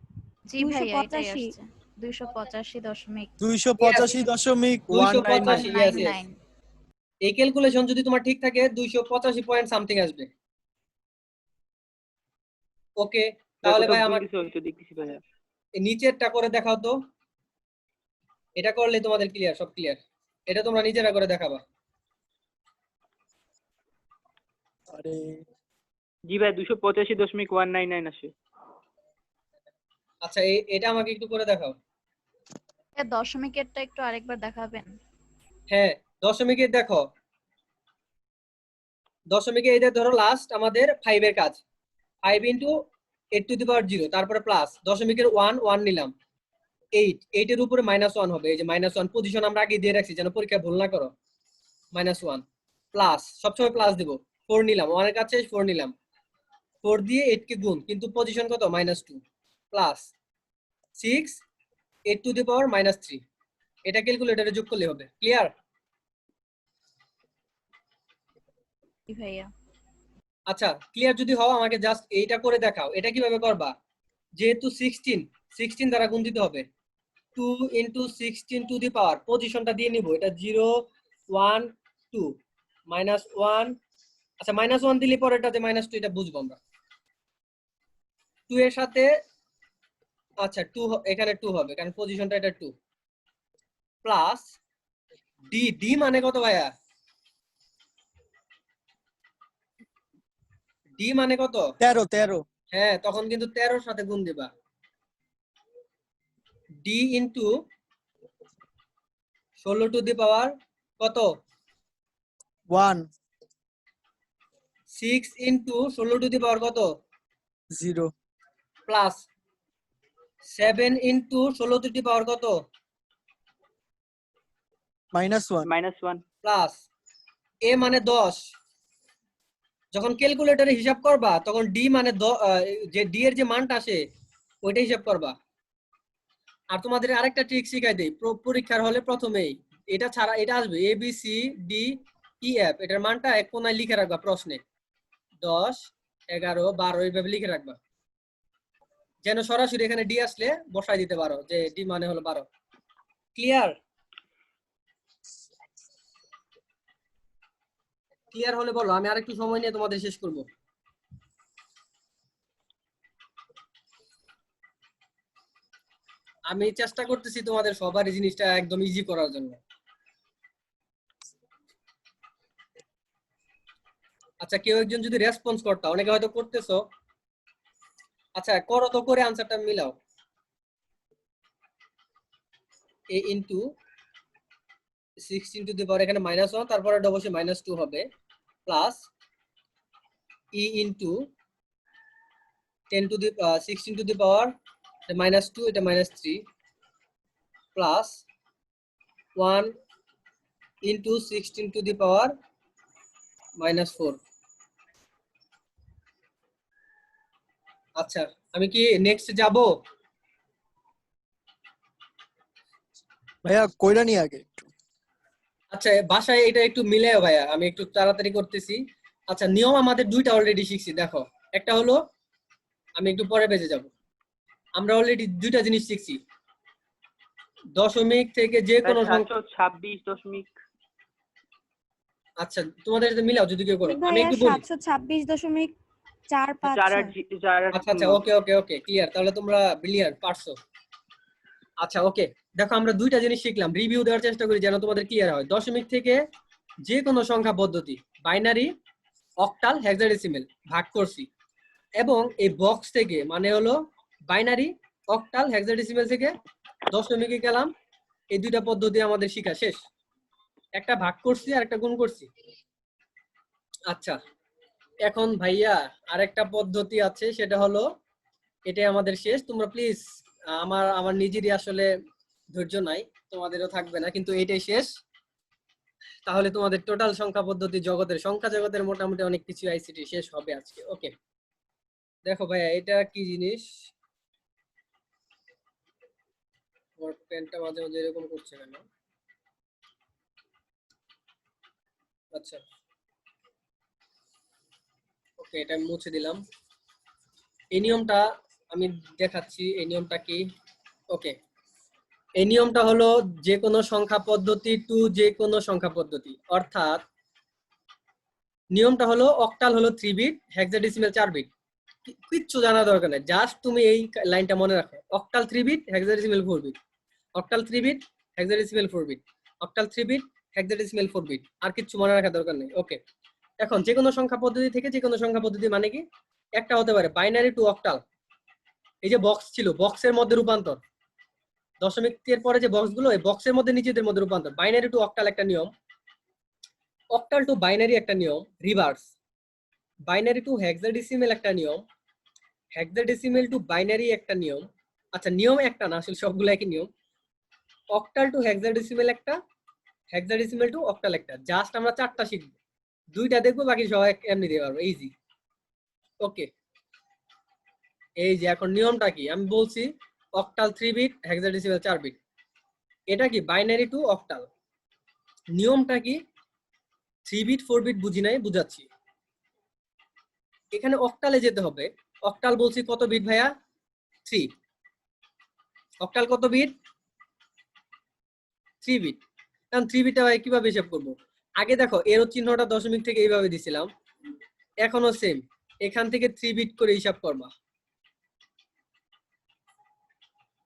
জি ভাইয়া এটাই 285। আসছে 285.199। 285.199। yes yes, এই ক্যালকুলেশন যদি তোমার ঠিক থাকে 285 পয়েন্ট সামথিং আসবে। ওকে তাহলে ভাই আমার দেখতেছি ভাইয়া। এই নিচেরটা করে দেখাও তো, এটা করলে তোমাদের ক্লিয়ার, সব ক্লিয়ার, এটা তোমরা নিজেরা করে দেখাবা। আরে জি ভাই 285.199 আসে। আচ্ছা এটা আমাকে একটু করে দেখাও। দশমিকেরটা একটু আরেকবার দেখাবেন? হ্যাঁ দশমিকে দেখো, দশমিকে এই যে ধরো লাস্ট আমাদের 5 এর কাজ, 5 ইন্টু 8 টু দি পাওয়ার 0, তারপরে প্লাস দশমিকের 1 1 নিলাম, 8 8 এর উপরে -1 হবে, এই যে -1 পজিশন আমরা আগে দিয়ে রাখছি যেন পরীক্ষা ভুল না করো, -1 প্লাস সবসময় প্লাস দিব, 4 নিলাম, 1 এর কাছে 4 নিলাম, 4 দিয়ে 8 কে গুণ, কিন্তু পজিশন কত -2, প্লাস 6 8 টু দি পাওয়ার -3, এটা ক্যালকুলেটরে যোগ করলে হবে। ক্লিয়ার? জি ভাইয়া। আচ্ছা ক্লিয়ার যদি হও আমাকে জাস্ট এইটা করে দেখাও, এটা কিভাবে করবা। যেহেতু 16 দ্বারা গুণ দিতে হবে, 2 ইন্টু 16 টু দি পাওয়ার, পজিশনটা দিয়ে নিব, এটা 0 1 2 -1, আচ্ছা -1 দিলে পরেরটাতে -2, এটা বুঝবো আমরা। 2 এর সাথে আচ্ছা 2 এখানে 2 হবে কারণ পজিশনটা এটা 2, প্লাস ডি, ডি মানে কত ভাইয়া? ডি মানে কত? 13। হ্যাঁ তখন কিন্তু 13 এর সাথে গুণ দিবা, ডি ইন্টু 16 টু দি পাওয়ার কত? 1 6 ইন্টু 16 টু দি পাওয়ার কত? 0 প্লাস 7 ইন্টু 16 টু দি পাওয়ার কত? -1 প্লাস এ মানে 10, যখন ক্যালকুলেটরে হিসাব করবা তখন ডি মানে যে ডি এর যে মানটা আসে ওইটা হিসাব করবা। আর তোমাদের আরেকটা ট্রিক শিখাই দেই পরীক্ষার হলে, প্রথমেই এটা ছাড়া এটা আসবে A B C D E F, এটার মানটা এক কোণায় লিখে রাখবা প্রশ্নে, 10 11 12 এইভাবে লিখে রাখবা, যেন সরাসরি এখানে ডি আসলে বসাই দিতে পারো যে ডি মানে হলো 12। ক্লিয়ার? ক্লিয়ার হলে বলো, আমি আরেকটু সময় নিয়ে তোমাদের শেষ করব। আমি চেষ্টা করতেছি তোমাদের সবার এই জিনিসটা একদম ইজি করার জন্য। আচ্ছা কেউ একজন যদি রেসপন্স করতা, অনেকে হয়তো করতেছো। আচ্ছা করো তো, করে আনসারটা মিলাও। a into 16 to the power এখানে -1, তারপরে এটা অবশ্যই -2 হবে, plus e into 10 to the 16 to the power -2, এটা -3, plus 1 into 16 to the power -4। আচ্ছা আমি কি নেক্সট যাব? ভাইয়া কইরা নি আগে একটু। আচ্ছা বাসায় এটা একটু মিলাও ভাইয়া, আমি একটু তাড়াতাড়ি করতেছি। আচ্ছা নিয়ম আমাদের দুইটা অলরেডি শিখছি, দেখো একটা হলো, আমি একটু পরে বেজে যাব, আমরা অলরেডি দুইটা জিনিস শিখছি, দশমিক থেকে যে কোনো সংখ্যা। 726 দশমিক। আচ্ছা তোমাদের সাথে মিলাও যদি কেউ করো, আমি ভাইয়া একটু বলি। 726.452। আচ্ছা আচ্ছা ওকে ওকে ওকে ক্লিয়ার, তাহলে তোমরা ব্রিলিয়ান্ট পারছো। আচ্ছা ওকে দেখো আমরা দুইটা জিনিস শিখলাম, রিভিউ দেওয়ার চেষ্টা করি যেন তোমাদের ক্লিয়ার হয়। দশমিক থেকে যে কোনো সংখ্যা পদ্ধতি, বাইনারি, অক্টাল, হেক্সাডেসিমেল ভাগ করছি, এবং এই বক্স থেকে মানে হলো বাইনারি, অক্টাল, হেক্সাডেসিমেল থেকে দশমিকে গেলাম, এই দুইটা পদ্ধতি আমাদের শিখা শেষ। একটা ভাগ করছি আর একটা গুণ করছি। আচ্ছা এখন ভাইয়া আরেকটা পদ্ধতি আছে, সেটা হলো, এটাই আমাদের শেষ। তোমরা প্লিজ, আমার নিজেরই আসলে ধৈর্য নাই, তোমাদেরও থাকবে না, কিন্তু এটাই শেষ। তাহলে তোমাদের টোটাল সংখ্যা পদ্ধতি জগতের, সংখ্যা জগতের মোটামুটি অনেক কিছু আইসিটি শেষ হবে আজকে। ওকে দেখো ভাইয়া এটা কি জিনিস, আমার পেনটা মাঝে মাঝে এরকম করছে কেন? আচ্ছা ওকে এটা আমি মুছে দিলাম। এই নিয়মটা আমি দেখাচ্ছি, এই নিয়মটা কি। ওকে এই নিয়মটা হলো যে কোনো সংখ্যা পদ্ধতি টু যে কোনো সংখ্যা পদ্ধতি, অর্থাৎ নিয়মটা হলো অক্টাল হলো 3 বিট, হেক্সাডেসিমেল 4 বিট। কিচ্ছু জানা দরকার নেই, জাস্ট তুমি এই লাইনটা মনে রাখো, octal 3 bit, hexadecimal 4 bit, octal 3 bit, hexadecimal 4 bit, octal 3 bit, hexadecimal 4 bit, আর কিচ্ছু মনে রাখার দরকার নেই। ওকে এখন যে কোনো সংখ্যা পদ্ধতি থেকে যে কোনো সংখ্যা পদ্ধতি মানে কি, একটা হতে পারে বাইনারি টু অক্টাল, এই যে বক্স ছিল বক্সের মধ্যে রূপান্তর, দশমিকের পরে যে বক্সগুলো, এই বক্সের মধ্যে নিজেদের মধ্যে রূপান্তর, বাইনারি টু অক্টাল একটা নিয়ম, অক্টাল টু বাইনারি একটা নিয়ম, রিভার্স, বাইনারি টু হেক্সাডেসিমেল একটা নিয়ম, হেক্সাডেসিমেল টু বাইনারি একটা নিয়ম। আচ্ছা নিয়ম একটা না, আসলে সবগুলো একই নিয়ম। অক্টাল টু হেক্সাডেসিমেল একটা, হেক্সাডেসিমেল টু অক্টাল একটা, জাস্ট আমরা 4টা শিখবো, 2টা দেখবো, বাকি সবাই এমনি দিতে পারবো, ইজি। ওকে এই যে এখন নিয়মটা কি আমি বলছি, অক্টাল 3 বিট, হেক্সাডেসিমেল 4 বিট, এটা কি বাইনারি টু অক্টাল। নিয়মটা কি, 3 বিট 4 বিট বুঝি নাই, বুঝাচ্ছি। এখানে অক্টালে যেতে হবে, অক্টাল বলছি কত বিট ভাইয়া? 3। অক্টাল কত বিট? 3 বিট। কারণ 3 বিটটা ভাই কিভাবে হিসাব করব? আগে দেখো এরো চিহ্নটা দশমিক থেকে এইভাবে দিছিলাম, এখনো সেম, এখান থেকে 3 বিট করে হিসাব করবা,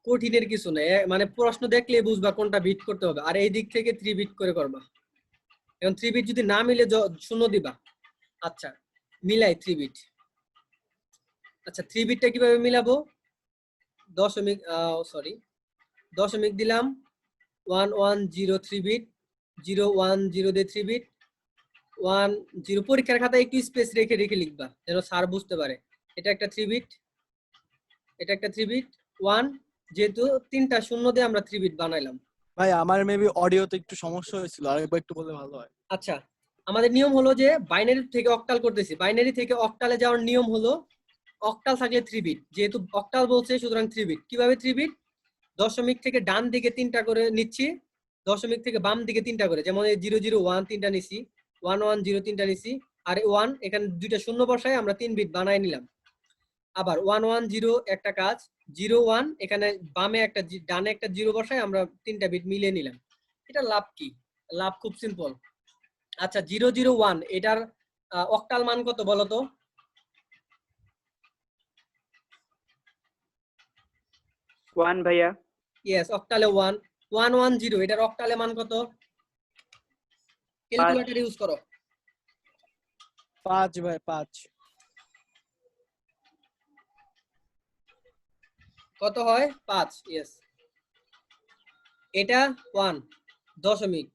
কঠিনের কিছু নেই, মানে প্রশ্ন দেখলে বুঝবা কোনটা বিট করতে হবে, আর এই দিক থেকে 3 বিট করে করবা। এখন 3 বিট যদি না মিলে শূন্য দিবা। আচ্ছা মিলাই 3 বিট। আচ্ছা 3 বিটটা কিভাবে মিলাবো? দশমিক দশমিক দিলাম 1103 বিট, 010 দিয়ে 3 বিট, 10 পরীক্ষার খাতায় একটু স্পেস রেখে রেখে লিখবা যেন স্যার বুঝতে পারে। এটা একটা 3 বিট, এটা একটা 3 বিট, 1, যেহেতু 3টা শূন্য দিয়ে আমরা 3 বিট বানাইলাম। ভাই আমার মেবি অডিওতে একটু সমস্যা হয়েছিল, আরেকবার একটু বললে ভালো হয়। আচ্ছা আমাদের নিয়ম হলো যে বাইনারি থেকে অক্টাল করতেছি, বাইনারি থেকে অক্টালে যাওয়ার নিয়ম হলো অক্টাল থাকলে 3 বিট, যেহেতু অক্টাল বলছে সুতরাং 3 বিট। কিভাবে 3 বিট? দশমিক থেকে ডান দিকে 3টা করে নিচ্ছি, দশমিক থেকে বাম দিকে 3টা করে, যেমন এই 001 3টা নিছি, 110 3টা নিছি, আর 1 এখানে 2টা শূন্য বসায় আমরা 3 বিট বানাই নিলাম। আবার 110 একটা কাজ, 01 এখানে বামে একটা ডানে একটা 0 বসায় আমরা 3টা বিট মিলিয়ে নিলাম। এটা লাভ কি? লাভ খুব সিম্পল। আচ্ছা 001 এটার অক্টাল মান কত বলো তো? 1 ভাইয়া। ইয়েস অক্টালে 1 110 এটার অক্টালে মান কত? ক্যালকুলেটর ইউজ করো। 5 ভাই 5 কত হয়? 5। ইয়েস। এটা 1 দশমিক।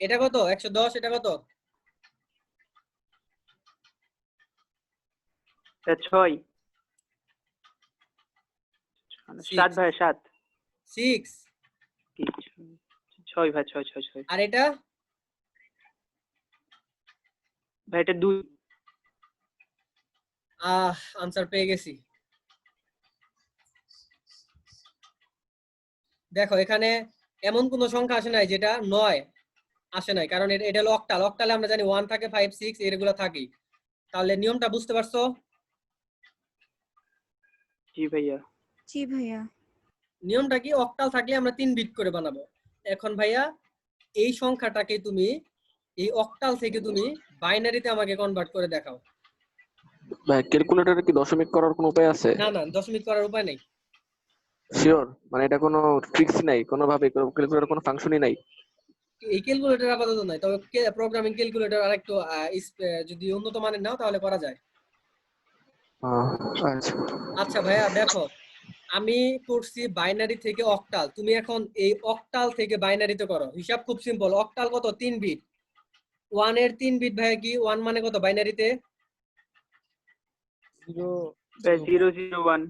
এটা কত? 110। এটা কত? 6 7 ভাই 7 6। 6 ভাই 6 আর এটা ভাই এটা 2 আনসার পেয়ে গেছি। দেখো এখানে এমন কোন সংখ্যা আসে নাই যেটা 9 আসে নাই, কারণ এটা হলো অক্টাল। অক্টালে আমরা জানি 1 থাকে 5 6 এগুলো থাকেই। তাহলে নিয়মটা বুঝতে পারছো? জি ভাইয়া। জি ভাইয়া। নিয়মটা কি? অক্টাল থাকলে আমরা 3 বিট করে বানাবো। এখন ভাইয়া এই সংখ্যাটাকে তুমি এই অক্টাল থেকে তুমি বাইনারিতে আমাকে কনভার্ট করে দেখাও। ভাই ক্যালকুলেটরে কি দশমিক করার কোনো উপায় আছে? না না, দশমিক করার উপায় নেই। শিওর? মানে এটা কোনো ট্রিক্স নাই, কোনোভাবে ক্যালকুলেটর কোনো ফাংশনই নাই? এই ক্যালকুলেটর আপাতত নাই, তবে প্রোগ্রামিং ক্যালকুলেটর আরেকটু যদি উন্নত মানের নাও তাহলে করা যায়। আচ্ছা আচ্ছা ভাইয়া দেখো, আমি করছি বাইনারি থেকে অক্টাল, তুমি এখন এই অক্টাল থেকে বাইনারিতে করো। হিসাব খুব সিম্পল। অক্টাল কত? 3 বিট। 1 এর 3 বিট ভাইয়া কি? 1 মানে কত বাইনারিতে? 001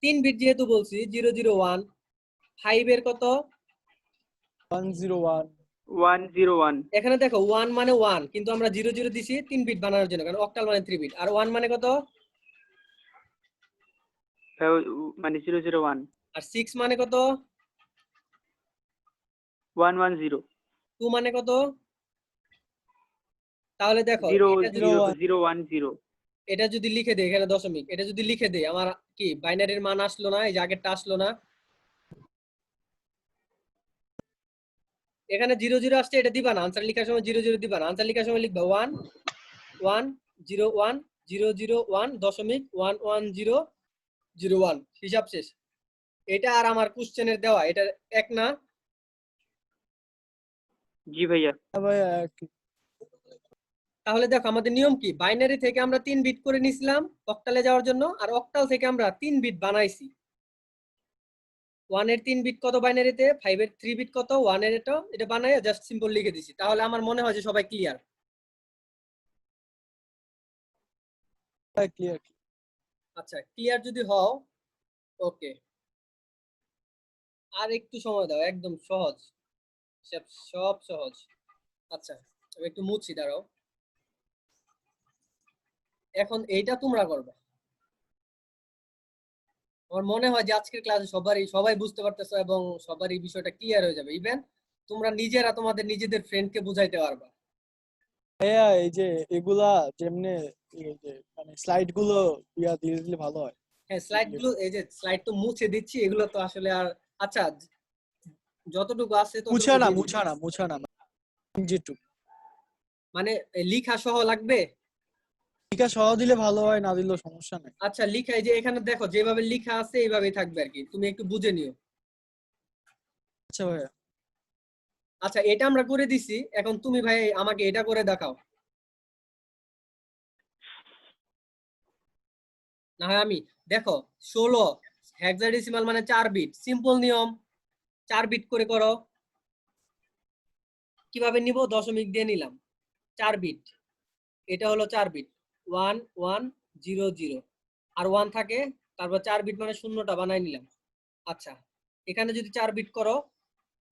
3 বিট যেহেতু বলছি 001। 5 এর কত? 101 101 এখানে দেখো 1 মানে 1, কিন্তু আমরা 00 দিছি 3 বিট বানানোর জন্য, কারণ অক্টাল মানে 3 বিট। আর 1 মানে কত? মানে 001 আর 6 মানে কত? 110 2 মানে কত? তাহলে দেখো 010 এটা যদি লিখে দেই এখানে দশমিক, এটা যদি লিখে দেই আমার কি বাইনারির মান আসলো না? এই যে আগেরটা আসলো না? এখানে 00 আসছে, এটা দিবা না। আনসার লেখার সময় 00 দিবা না। আনসার লেখার সময় লিখবা 1 1 0 1 0 0 1 দশমিক 1 1 0 0 1। হিসাব শেষ। এটা আর আমার কোশ্চেনের দেওয়া এটা এক না? জি ভাইয়া। ভাইয়া তাহলে দেখো আমাদের নিয়ম কি? বাইনারি থেকে আমরা 3 বিট করে নিছিলাম অক্টালে যাওয়ার জন্য, আর অক্টাল থেকে আমরা 3 বিট বানাইছি। 1 এর 3 বিট কত বাইনারিতে? 5 এর 3 বিট কত? 1 এর এটা বানায় জাস্ট সিম্পল লিখে দিছি। তাহলে আমার মনে হয় যে সবাই ক্লিয়ার। ক্লিয়ার। আচ্ছা ক্লিয়ার যদি হও, ওকে। আর একটু সময় দাও, একদম সহজ, সব সহজ। আচ্ছা আমি একটু মুছি, দাঁড়াও। এখন এইটা তোমরা করবে। আমার মনে হয় যে আজকের ক্লাসে সবাই বুঝতে পারতেছো এবং সবারই বিষয়টা ক্লিয়ার হয়ে যাবে। ইভেন তোমরা নিজেরা তোমাদের নিজেদের ফ্রেন্ডকে বুঝাইতে পারবা। ভাইয়া এই যে এগুলা যেমনে এই যে মানে স্লাইড গুলো দিয়ে দিলে ভালো হয়। হ্যাঁ স্লাইড গুলো, এই যে স্লাইড তো মুছে দিচ্ছি, এগুলো তো আসলে আর আচ্ছা যতটুকু আছে মুছা না মুছা না যেটুকু মানে লিখা সহ লাগবে। লিখা সহ দিলে ভালো হয়, না দিলেও সমস্যা নাই। আচ্ছা লিখা, এই যে এখানে দেখো যেভাবে লিখা আছে এইভাবেই থাকবে আর কি, তুমি একটু বুঝে নিও। আচ্ছা ভাইয়া। আচ্ছা এটা আমরা করে দিছি, এখন তুমি ভাই আমাকে এটা করে দেখাও। না হয় আমি দেখো 16 হেক্সাডেসিমাল মানে 4 বিট। সিম্পল নিয়ম, 4 বিট করে করো। কিভাবে নিব? দশমিক দিয়ে নিলাম। 4 বিট, এটা হলো 4 বিট। 1 1 0 0 আর 1 থাকে, তারপর 4 বিট মানে শূন্যটা বানাই নিলাম। আচ্ছা এখানে যদি 4 বিট করো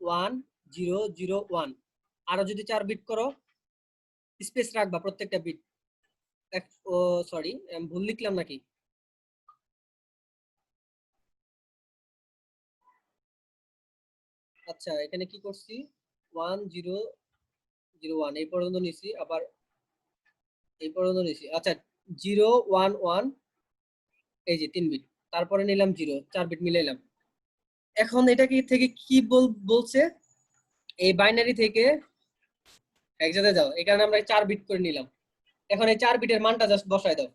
1 0 0 1, আরো যদি 4 বিট করো স্পেস রাখবা প্রত্যেকটা বিট। ও সরি আমি ভুল লিখলাম নাকি? আচ্ছা এখানে কি করছি? 1 0 0 1 এই পর্যন্ত নিছি, আবার এই পর্যন্ত নিছি। আচ্ছা 0 1 1 এই যে 3 বিট, তারপরে নিলাম 0, 4 বিট মিলাইলাম। এখন এটা কি থেকে কি বলছে? এই বাইনারি থেকে হেক্সাতে যাও, এই কারণে আমরা 4 বিট করে নিলাম। এখন এই 4 বিটের মানটা জাস্ট বসায় দাও।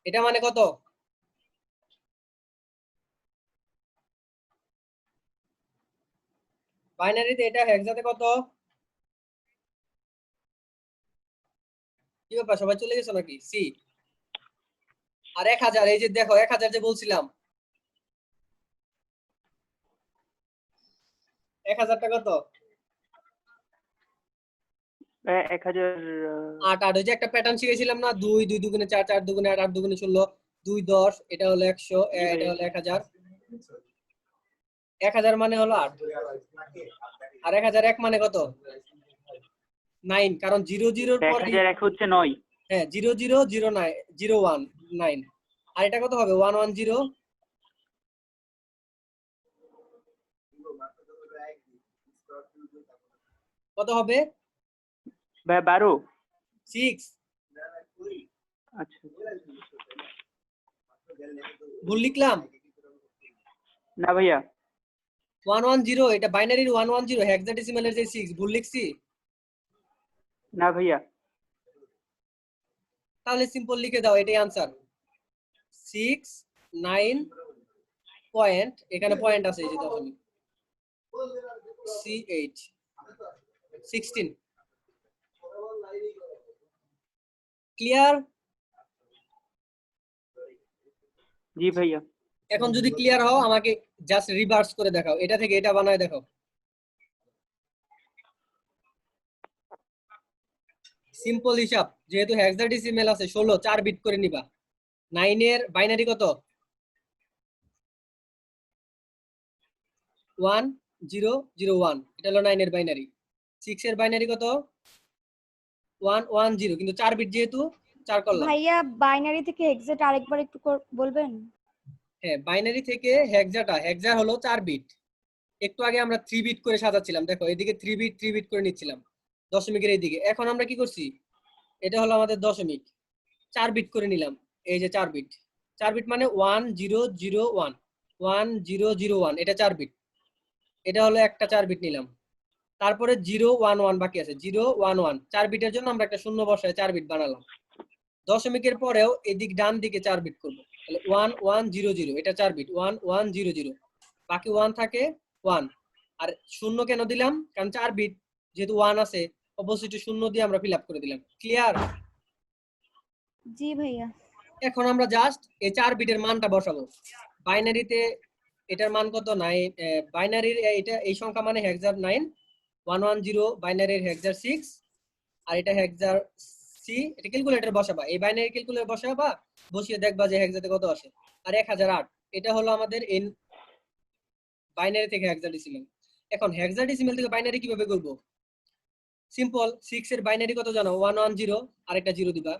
এটা মানে কত? বাইনারিতে এটা হেক্সাতে কত? কি ব্যাপার সবাই চলে গেছো নাকি? সি। আর 1000, এই যে দেখো 1000 যে বলছিলাম, 1000টা কত? 1000 8 8, ওই যে একটা প্যাটার্ন শিখেছিলাম না, 2 2 দুগুণে 4 4 দুগুণে 8 8 দুগুণে 16 2 10, এটা হলো 100, জি ভাই। এটা হলো 1000। 1000 মানে হলো 8, আর 1001 মানে কত? 9, কারণ 0 0 এর পর 1001 হচ্ছে 9। হ্যাঁ 0 0 0 9 0 1 9, আর এটা কত হবে? 1 1 0, কত হবে? ভাই 12। 6। আচ্ছা ভুল লিখলাম? না ভাইয়া। 1 1 0, এটা বাইনারির 1 1 0, হেক্সাডেসিমালের যে 6, ভুল লিখছি? না ভাইয়া। তাহলে সিম্পল লিখে দাও, এটাই आंसर। 6 9 পয়েন্ট, এখানে পয়েন্ট আছে এই যে দশমিক, C8 16। ক্লিয়ার? জি ভাইয়া। এখন যদি ক্লিয়ার হও আমাকে জাস্ট রিভার্স করে দেখাও, এটা থেকে এটা বানায় দেখাও। সিম্পল হিসাব, যেহেতু হেক্সাডেসিমাল আছে 16, 4 বিট করে নিবা। 9 এর বাইনারি কত? 1 0 0 1, এটা হলো 9 এর বাইনারি। 6 এর বাইনারি কত? 1 1 0, কিন্তু 4 বিট যেহেতু 4 করলাম। ভাইয়া বাইনারি থেকে এক্সাক্ট আরেকবার একটু বলবেন? হ্যাঁ, বাইনারি থেকে হেক্সা হলো 4 বিট। একটু আগে আমরা 3 বিট করে সাজাচ্ছিলাম, দেখো এদিকে 3 বিট করে নিচ্ছিলাম দশমিকের এইদিকে। এখন আমরা কি করছি, এটা হলো আমাদের দশমিক, 4 বিট করে নিলাম, এই যে 4 বিট। 4 বিট মানে 1 0 0 1 1 0 0 1, এটা 4 বিট। এটা হলো একটা 4 বিট নিলাম, তারপরে 0 1 1 বাকি আছে, 0 1 1, 4 বিটের জন্য আমরা একটা শূন্য বসায় 4 বিট বানালাম। দশমিকের পরেও এদিক ডান দিকে 4 বিট করব, তাহলে 1 1 0 0, এটা 4 বিট, 1 1 0 0, বাকি 1 থাকে 1। আর শূন্য কেন দিলাম? কারণ 4 বিট যেহেতু 1 আছে, অবশ্যই শূন্য দিয়ে আমরা ফিল আপ করে দিলাম। ক্লিয়ার? জি ভাইয়া। এখন আমরা জাস্ট এই 4 বিটের মানটা বসাবো। বাইনারিতে এটার মান কত? 9, বাইনারির এটা এই সংখ্যা মানে হেক্সার 9, 1 1 0 বাইনারির হেক্সার 6, আর এটা হেক্সার সি। এটা ক্যালকুলেটর বসাবা, এই বাইনারি ক্যালকুলেটর বসাবা, বসিয়ে দেখবা যে হেক্সাতে কত আসে। আর 1008, এটা হলো আমাদের এন বাইনারি থেকে হেক্সাডেসিমাল। এখন হেক্সাডেসিমাল থেকে বাইনারি কিভাবে করব? সিম্পল, 6 এর বাইনারি কত জানো? 1 1 0, আর একটা 0 দিবা।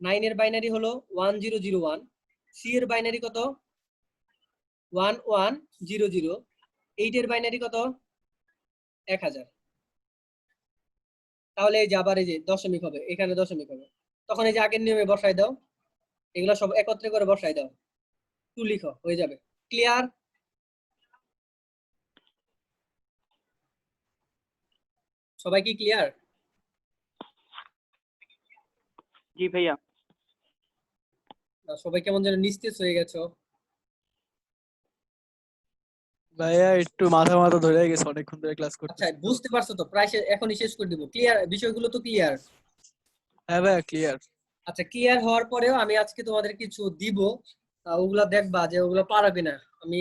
9 এর বাইনারি হলো 1 0 0 1, সি এর বাইনারি কত? 1 1 0 0, 8 এর বাইনারি কত? 1000। তাহলে এই যে আবার এই যে দশমিক হবে, এখানে দশমিক হবে, তখন এই যে আগের নিয়মে বসাই দাও, এগুলো সব একত্রে করে বসাই দাও, 2 লিখো, হয়ে যাবে। ক্লিয়ার? সবাই কি ক্লিয়ার? জি ভাইয়া। সবাই কেমন যেন নিস্তেজ হয়ে গেছো। ভাইয়া একটু মাথা ধরে গেছে, অনেকক্ষণ ধরে ক্লাস আচ্ছা, করতেছি তো। বুঝতে পারছো তো? প্রায় এখনই শেষ করে দিব। ক্লিয়ার? বিষয়গুলো তো ক্লিয়ার? হ্যাঁ ভাইয়া ক্লিয়ার। আচ্ছা, ক্লিয়ার হওয়ার পরেও আমি আজকে তোমাদের কিছু দিব, ওগুলা দেখবা যে ওগুলা পারো কিনা, আমি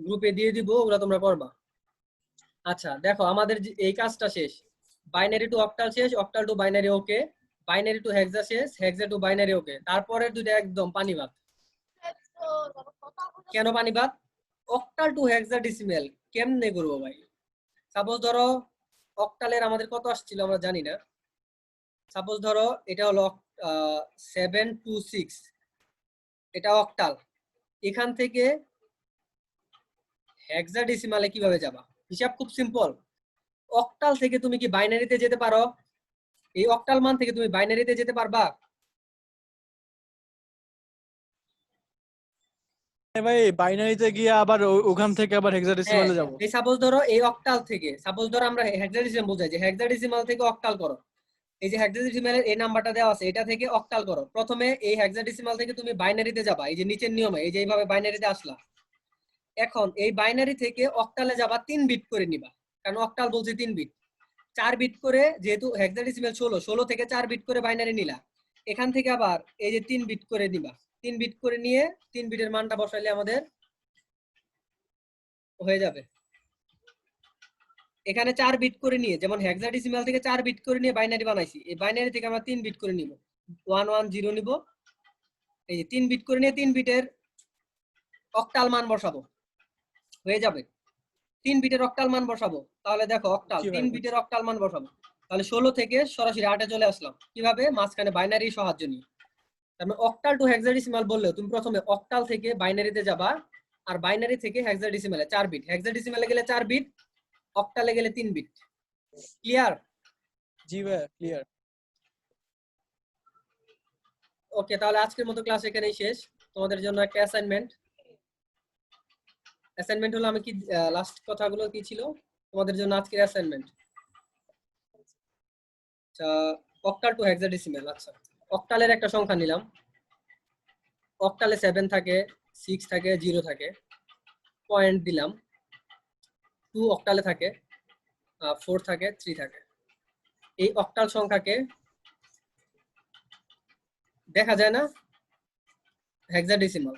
গ্রুপে দিয়ে দিব, ওগুলা তোমরা করবা। আচ্ছা দেখো, আমাদের এই কাজটা শেষ, বাইনারি টু অক্টাল শেষ, octal to binary okay, binary to hexa শেষ, হেক্সা টু বাইনারি ওকে, তারপরে দুইটা একদম পানি ভাত। কেন পানি ভাত? অক্টাল টু হেক্সাডেসিমাল কেমনে করবো ভাই? সাপোজ ধরো অক্টালের আমাদের কত আসছিল আমরা জানি না, সাপোজ ধরো এটা হলো 726, এটা অক্টাল। এখান থেকে হেক্সাডেসিমালে কিভাবে যাবা? হিসাব খুব সিম্পল। অক্টাল থেকে তুমি কি বাইনারিতে যেতে পারো? এই অক্টাল মান থেকে তুমি বাইনারিতে যেতে পারবা? ভাই বাইনারিতে গিয়ে আবার ওখান থেকে আবার হেক্সাডেসিমালে যাব। এই সাপোজ ধরো এই অক্টাল থেকে, সাপোজ ধরো আমরা হেক্সাডেসিমাল বোঝাই যে হেক্সাডেসিমাল থেকে অক্টাল করো, এই যে হেক্সাডেসিমালের এই নাম্বারটা দেওয়া আছে, এটা থেকে অক্টাল করো। প্রথমে এই হেক্সাডেসিমাল থেকে তুমি বাইনারিতে যাবা, এই যে নিচের নিয়মে, এই যে এইভাবে বাইনারিতে আসলা। এখন এই বাইনারি থেকে অক্টালে যাবা, 3 বিট করে নিবা। কারণ অক্টাল বলছি 3 বিট। 4 বিট করে যেহেতু হেক্সাডেসিমাল 16 থেকে 4 বিট করে বাইনারি নিলা, এখান থেকে আবার এই যে 3 বিট করে দিবা। 3 বিট করে নিয়ে 3 বিটের মানটা বসাইলে আমাদের হয়ে যাবে। এখানে 4 বিট করে নিয়ে, যেমন হেক্সাডেসিমাল থেকে 4 বিট করে নিয়ে বাইনারি বানাইছি, এই বাইনারি থেকে আমরা 3 বিট করে নিব, 110 নিব। এই যে 3 বিট করে নিয়ে 3 বিটের অক্টাল মান বসাবো, হয়ে যাবে। 3 বিটের অক্টাল মান বসাবো, তাহলে দেখো অক্টাল 3 বিটের অক্টাল মান বসাবো, তাহলে 16 থেকে সরাসরি 8 এ চলে আসলাম। কিভাবে? মাঝখানে বাইনারি সাহায্য নিয়ে। তারপরে অক্টাল টু হেক্সাডেসিমাল বললে তুমি প্রথমে অক্টাল থেকে বাইনারিতে যাবা, আর বাইনারি থেকে হেক্সাডেসিমালে 4 বিট, হেক্সাডেসিমালে গেলে 4 বিট, অক্টালে গেলে 3 বিট। ক্লিয়ার? জি ভাইয়া ক্লিয়ার। ওকে, তাহলে আজকের মতো ক্লাস এখানেই শেষ। তোমাদের জন্য একটা অ্যাসাইনমেন্ট হলো, আমি কি লাস্ট কথাগুলো কি ছিল তোমাদের জন্য আজকের অ্যাসাইনমেন্ট? আচ্ছা, অক্টাল টু হেক্সাডেসিমাল। আচ্ছা, অক্টালের একটা সংখ্যা নিলাম। অক্টালে 7 থাকে, 6 থাকে, 0 থাকে, পয়েন্ট দিলাম। 2 অক্টালে থাকে, 4 থাকে, 3 থাকে। এই অক্টাল সংখ্যাকে দেখা যায় না হেক্সাডেসিমাল?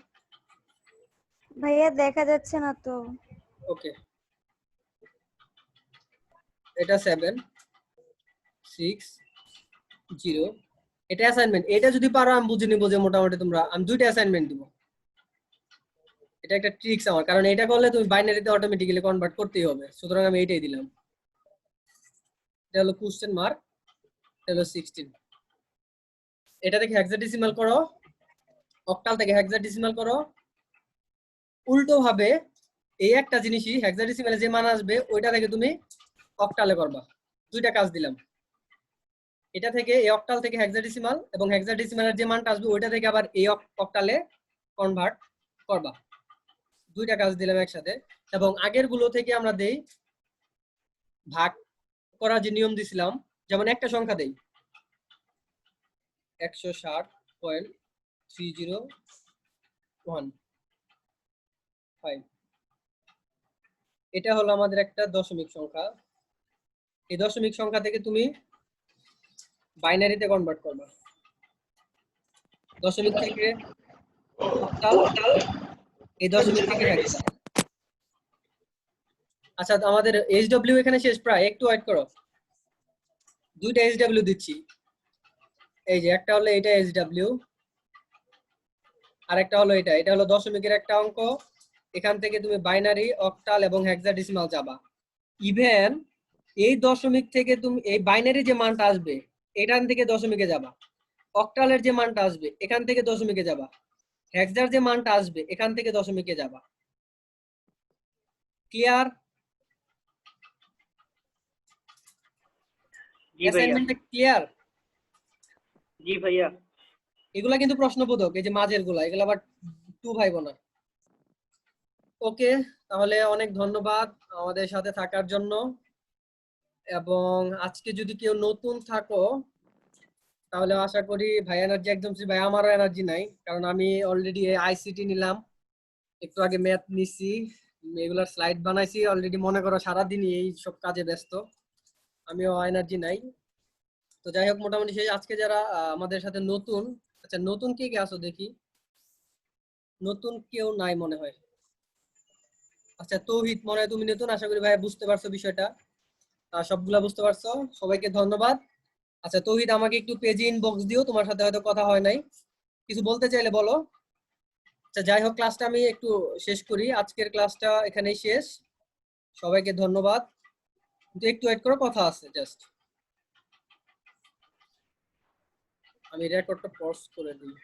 ভাইয়া দেখা যাচ্ছে না তো। ওকে, এটা 7 6 0, এটা অ্যাসাইনমেন্ট। এটা যদি পারো আমি বুঝে নিব যে মোটামুটি তোমরা, আমি 2টা অ্যাসাইনমেন্ট দিব। এটা একটা ট্রিক্স আমার, কারণ এটা করলে তুমি বাইনারিতে অটোমেটিক্যালি কনভার্ট করতেই হবে, সুতরাং আমি এইটাই দিলাম। এটা হলো কোশ্চেন মার্ক, এটা হলো 16। এটা থেকে হেক্সাডেসিমাল করো, অক্টাল থেকে হেক্সাডেসিমাল করো। উল্টো ভাবে এই একটা জিনিসই হেক্সাডেসিমালে যে মান আসবে ওইটা থেকে তুমি অক্টালে করবা। 2টা কাজ দিলাম। এটা থেকে এই অক্টাল থেকে হেক্সাডেসিমাল, এবং হেক্সাডেসিমালের যে মানটা আসবে ওইটা থেকে আবার এই অক্টালে কনভার্ট করবা। 2টা কাজ দিলাম একসাথে। এবং আগের গুলো থেকে আমরা দেই ভাগ করা যে নিয়ম দিছিলাম, যেমন একটা সংখ্যা দেই 160.3015, এটা হলো আমাদের একটা দশমিক সংখ্যা। এই দশমিক সংখ্যা থেকে তুমি বাইনারিতে কনভার্ট করবা। দশমিক থেকে অক্টাল, এই দশমিক থেকে হেক্সা। আচ্ছা, আমাদের এইচডব্লিউ এখানে শেষ প্রায়, একটু ওয়েট করো। 2টা এইচডব্লিউ দিচ্ছি। এই যে একটা হলো এটা এইচডব্লিউ, আর একটা হলো এটা। এটা হলো দশমিকের একটা অঙ্ক। এখান থেকে তুমি বাইনারি, অক্টাল এবং হেক্সাডেসিমাল যাবা। ইভেন এই দশমিক থেকে তুমি এই বাইনারি যে মানটা আসবে এখান থেকে দশমিকে যাবা, অক্টালের যে মানটা আসবে এখান থেকে দশমিকে যাবা, হেক্সার যে মানটা আসবে এখান থেকে দশমিকে যাবা। ক্লিয়ার? জি ভাইয়া। অ্যাসাইনমেন্টটা ক্লিয়ার? জি ভাইয়া। এগুলা কিন্তু প্রশ্নবোধক, এই যে মাঝের গুলা, এগুলা আবার 2 ভাইব না। ওকে, তাহলে অনেক ধন্যবাদ আমাদের সাথে থাকার জন্য। এবং আজকে যদি কেউ নতুন থাকো তাহলে আশা করি ভাই এনার্জি একদম, ভাই আমারও এনার্জি নাই, কারণ আমি অলরেডি আইসিটি নিলাম, একটু আগে ম্যাথ নিছি, এগুলার স্লাইড বানাইছি অলরেডি। মনে করো সারাদিনই এই সব কাজে ব্যস্ত, আমিও এনার্জি নাই। তো যাই হোক, মোটামুটি সেই আজকে যারা আমাদের সাথে নতুন, আচ্ছা নতুন কে কে আছো দেখি? নতুন কেউ নাই মনে হয়। আচ্ছা তৌহিদ, মনে হয় তুমি নতুন। আশা করি ভাই বুঝতে পারছো বিষয়টা, সবগুলা বুঝতে পারছো। সবাইকে ধন্যবাদ। আচ্ছা তৌহিদ, আমাকে একটু পেজে ইনবক্স দিও, তোমার সাথে হয়তো কথা হয় নাই, কিছু বলতে চাইলে বলো। আচ্ছা যাই হোক, ক্লাসটা আমি একটু শেষ করি। আজকের ক্লাসটা এখানেই শেষ। সবাইকে ধন্যবাদ। কিন্তু একটু ওয়েট করো, কথা আছে জাস্ট। আমি রেকর্ডটা পজ করে দিই।